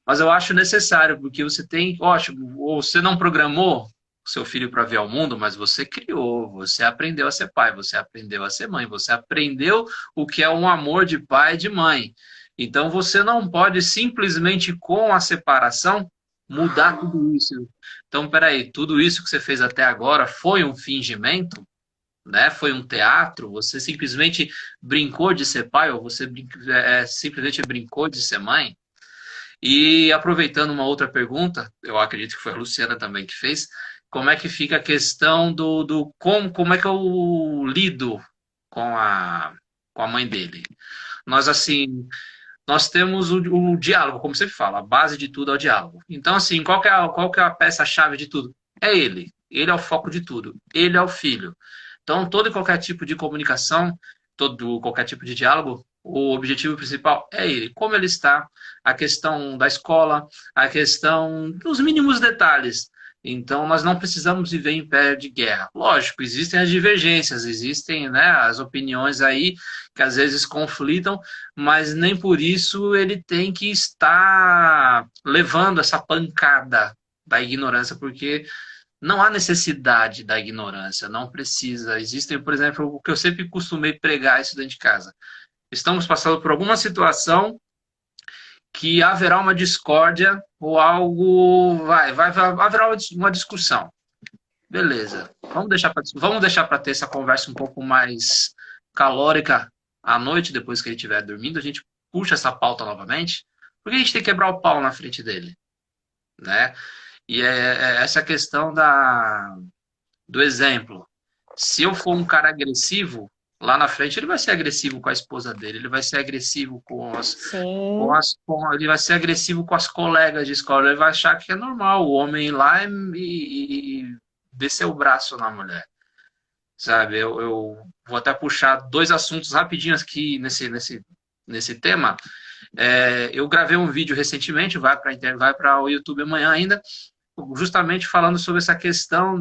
mas eu acho necessário, porque você tem, ótimo, ou você não programou, seu filho para vir ao mundo, mas você criou, você aprendeu a ser pai, você aprendeu a ser mãe, você aprendeu o que é um amor de pai e de mãe. Então você não pode simplesmente com a separação mudar tudo isso. Então, peraí, tudo isso que você fez até agora foi um fingimento, né? Foi um teatro? Você simplesmente brincou de ser pai ou você simplesmente brincou de ser mãe? E aproveitando uma outra pergunta, eu acredito que foi a Luciana também que fez, como é que fica a questão do como é que eu lido com a mãe dele? Nós, assim, nós temos o diálogo, como você fala, a base de tudo é o diálogo. Então, assim, qual que é a peça-chave de tudo? É ele. Ele é o foco de tudo. Ele é o filho. Então, todo e qualquer tipo de comunicação, todo qualquer tipo de diálogo, o objetivo principal é ele. Como ele está, a questão da escola, a questão dos mínimos detalhes. Então, nós não precisamos viver em pé de guerra. Lógico, existem as divergências, existem, né, as opiniões aí que às vezes conflitam, mas nem por isso ele tem que estar levando essa pancada da ignorância, porque não há necessidade da ignorância, não precisa. Existem, por exemplo, o que eu sempre costumei pregar isso dentro de casa. Estamos passando por alguma situação que haverá uma discórdia ou algo, haverá uma discussão. Beleza. Vamos deixar para ter essa conversa um pouco mais calórica à noite, depois que ele estiver dormindo, a gente puxa essa pauta novamente, porque a gente tem que quebrar o pau na frente dele, né? E é essa questão do exemplo. Se eu for um cara agressivo, lá na frente ele vai ser agressivo com a esposa dele, ele vai ser agressivo Sim. ele vai ser agressivo com as colegas de escola, ele vai achar que é normal o homem ir lá e descer o braço na mulher, sabe? Eu vou até puxar dois assuntos rapidinhos aqui nesse tema. Eu gravei um vídeo recentemente, vai para o YouTube amanhã ainda, justamente falando sobre essa questão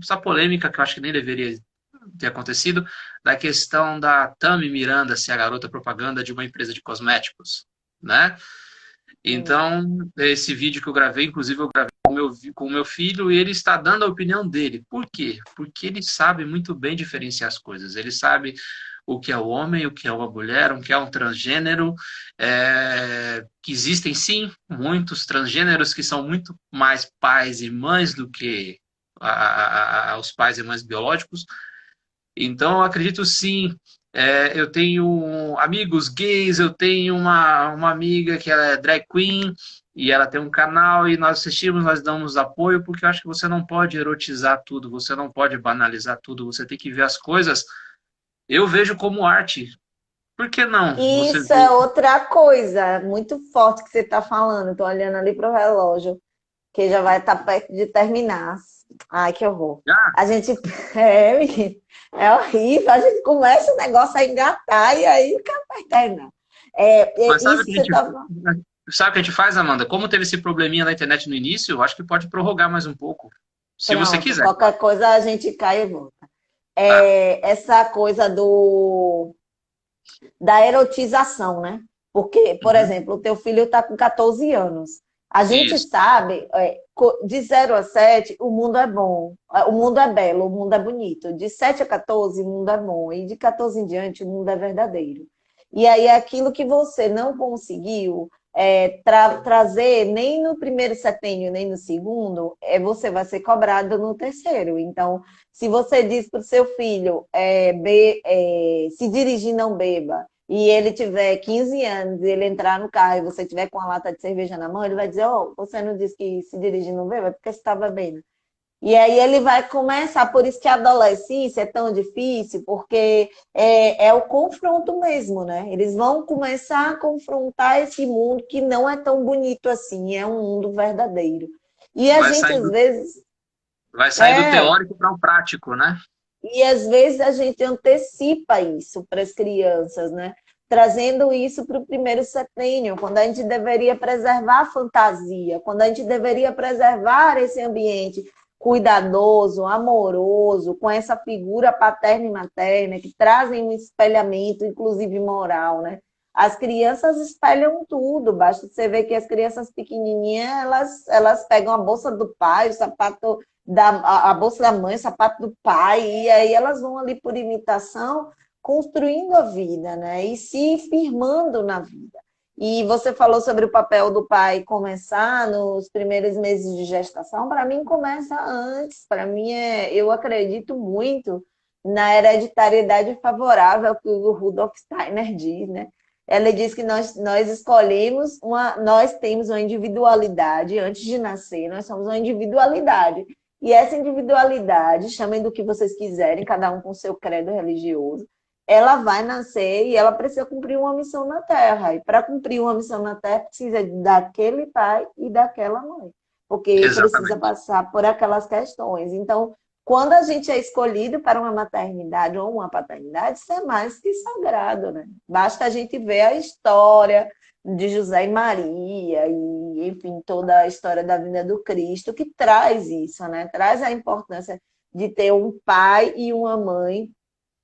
essa polêmica que eu acho que nem deveria ter acontecido, da questão da Tami Miranda ser a garota propaganda de uma empresa de cosméticos, né? Então, esse vídeo que eu gravei, inclusive eu gravei com o meu filho, e ele está dando a opinião dele. Por quê? Porque ele sabe muito bem diferenciar as coisas. Ele sabe o que é o homem, o que é uma mulher, o que é um transgênero. Que existem, sim, muitos transgêneros que são muito mais pais e mães do que os pais e mães biológicos. Então, eu acredito sim. Eu tenho amigos gays, eu tenho uma amiga que ela é drag queen e ela tem um canal e nós assistimos, nós damos apoio, porque eu acho que você não pode erotizar tudo, você não pode banalizar tudo, você tem que ver as coisas. Eu vejo como arte. Por que não? Você Isso vê. é outra coisa muito forte que você está falando. Estou olhando ali para o relógio, que já vai estar perto de terminar. Ai, que horror. Ah, A gente. Menino, é horrível. A gente começa o negócio a engatar e aí nunca vai terminar. mas Isso que você está. sabe o que a gente faz, Amanda? Como teve esse probleminha na internet no início, eu acho que pode prorrogar mais um pouco. Se você Pronto, quiser. qualquer coisa a gente cai e volta. Tá. Essa coisa da erotização, né? Porque, por Uhum. exemplo, o teu filho está com 14 anos. A gente Isso. sabe, de 0 a 7, o mundo é bom, o mundo é belo, o mundo é bonito. De 7 a 14, o mundo é bom. E de 14 em diante, o mundo é verdadeiro. E aí, aquilo que você não conseguiu trazer nem no primeiro setênio, nem no segundo, você vai ser cobrado no terceiro. Então, se você diz para o seu filho se dirigir, não beba, e ele tiver 15 anos, e ele entrar no carro e você tiver com a lata de cerveja na mão, ele vai dizer, oh, você não disse que se dirigir não beba, é porque você está bebendo. E aí ele vai começar, por isso que a adolescência é tão difícil, porque é o confronto mesmo, né? Eles vão começar a confrontar esse mundo que não é tão bonito assim, é um mundo verdadeiro. E a Vai gente, sair às do, vezes, vai sair do é, teórico para o prático, né? e às vezes a gente antecipa isso para as crianças, né? Trazendo isso para o primeiro setênio, quando a gente deveria preservar a fantasia, quando a gente deveria preservar esse ambiente cuidadoso, amoroso, com essa figura paterna e materna, que trazem um espelhamento, inclusive moral, né? as crianças espelham tudo. Basta você ver que as crianças pequenininhas, elas pegam a bolsa do pai, o sapato a bolsa da mãe, o sapato do pai, e aí elas vão ali por imitação, construindo a vida, né? E se firmando na vida. E você falou sobre o papel do pai começar nos primeiros meses de gestação. Para mim, começa antes. Para mim, eu acredito muito na hereditariedade favorável que o Rudolf Steiner diz, né? Ela diz que nós escolhemos nós temos uma individualidade antes de nascer, nós somos uma individualidade. E essa individualidade, chamem do que vocês quiserem, cada um com seu credo religioso, ela vai nascer e ela precisa cumprir uma missão na Terra. E para cumprir uma missão na Terra, precisa daquele pai e daquela mãe. Porque precisa Exatamente. passar por aquelas questões. Então, quando a gente é escolhido para uma maternidade ou uma paternidade, isso é mais que sagrado, né? Basta a gente ver a história de José e Maria, e, enfim, toda a história da vinda do Cristo, que traz isso, né? Traz a importância de ter um pai e uma mãe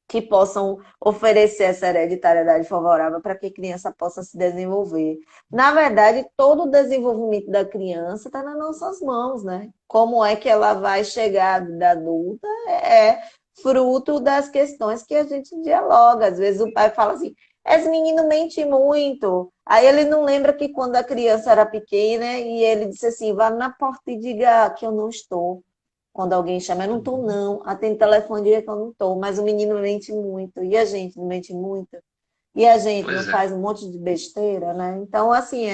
que possam oferecer essa hereditariedade favorável para que a criança possa se desenvolver. Na verdade, todo o desenvolvimento da criança está nas nossas mãos, né? Como é que ela vai chegar à vida adulta é fruto das questões que a gente dialoga. Às vezes o pai fala assim, esse menino mente muito. Aí ele não lembra que quando a criança era pequena e ele disse assim, vá na porta e diga que eu não estou. Quando alguém chama, eu não estou, não. Atende o telefone e diga que eu não estou. Mas o menino mente muito. E a gente não mente muito? E a gente não Pois é. faz um monte de besteira, né? Então, assim,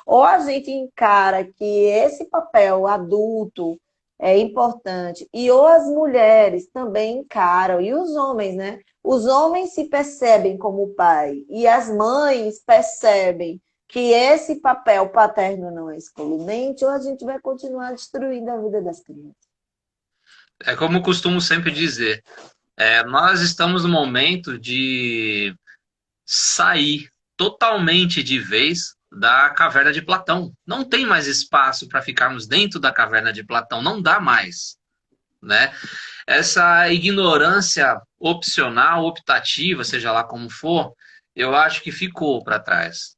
ou a gente encara que esse papel adulto é importante, e ou as mulheres também encaram, e os homens, né? Os homens se percebem como pai, e as mães percebem que esse papel paterno não é excludente, ou a gente vai continuar destruindo a vida das crianças. É como eu costumo sempre dizer, nós estamos no momento de sair totalmente de vez da caverna de Platão. Não tem mais espaço para ficarmos dentro da caverna de Platão, não dá mais, né? Essa ignorância opcional, optativa, seja lá como for, eu acho que ficou para trás.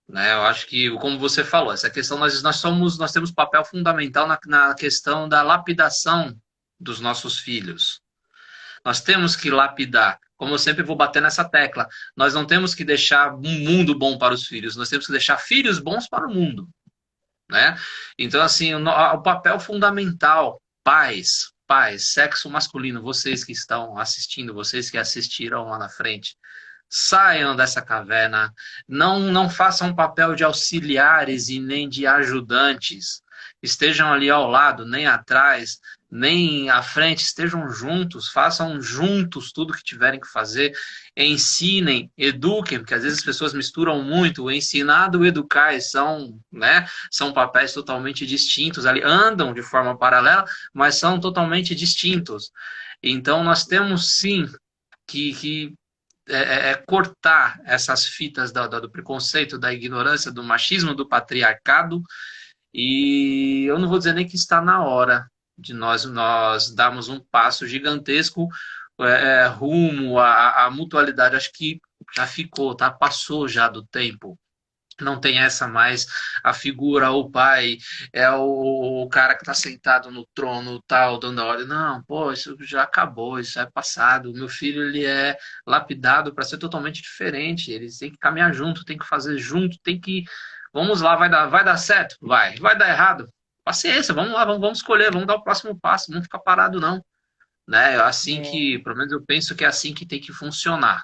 Né? Eu acho que, como você falou, essa questão nós temos papel fundamental na questão da lapidação dos nossos filhos. Nós temos que lapidar. Como eu sempre vou bater nessa tecla, nós não temos que deixar um mundo bom para os filhos, nós temos que deixar filhos bons para o mundo, né? Então, assim, o papel fundamental, pais, sexo masculino, vocês que estão assistindo, vocês que assistiram lá na frente, saiam dessa caverna, não façam um papel de auxiliares e nem de ajudantes, estejam ali ao lado, nem atrás, nem à frente, estejam juntos, façam juntos tudo que tiverem que fazer, ensinem, eduquem, porque às vezes as pessoas misturam muito o ensinado e o educar, e são, né, são papéis totalmente distintos, ali andam de forma paralela, mas são totalmente distintos. Então nós temos sim que cortar essas fitas do preconceito, da ignorância, do machismo, do patriarcado. E eu não vou dizer nem que está na hora de nós darmos um passo gigantesco rumo à mutualidade. Acho que já ficou, tá? Passou já do tempo. Não tem essa mais, a figura, o pai, é o cara que está sentado no trono, tal, dando a ordem. Não, pô, isso já acabou, isso é passado. O meu filho, ele é lapidado para ser totalmente diferente. Eles têm que caminhar junto, tem que fazer junto, tem que. Vamos lá, vai dar certo? Vai dar errado? Paciência, vamos lá, vamos escolher, vamos dar o próximo passo, não ficar parado, não. Né? É assim que, É. pelo menos eu penso que é assim que tem que funcionar,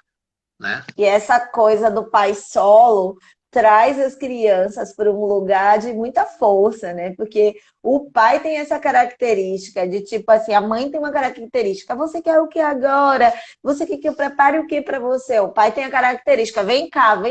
né? E essa coisa do pai solo traz as crianças para um lugar de muita força, né? Porque o pai tem essa característica de tipo assim, a mãe tem uma característica, você quer o que agora? Você quer que eu prepare o que para você? O pai tem a característica, vem cá,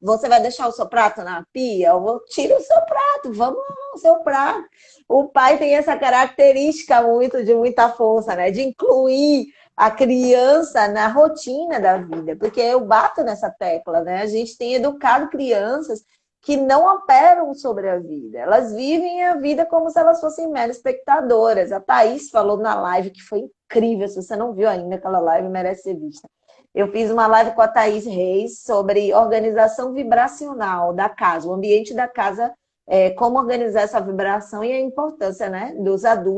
você vai deixar o seu prato na pia? Eu vou tirar o seu prato, vamos lá, o seu prato. O pai tem essa característica muito de muita força, né? De incluir a criança na rotina da vida, porque eu bato nessa tecla, né? A gente tem educado crianças que não operam sobre a vida, elas vivem a vida como se elas fossem meras espectadoras. A Thaís falou na live que foi incrível, se você não viu ainda aquela live, merece ser vista. Eu fiz uma live com a Thaís Reis sobre organização vibracional da casa, o ambiente da casa, como organizar essa vibração e a importância, né, dos adultos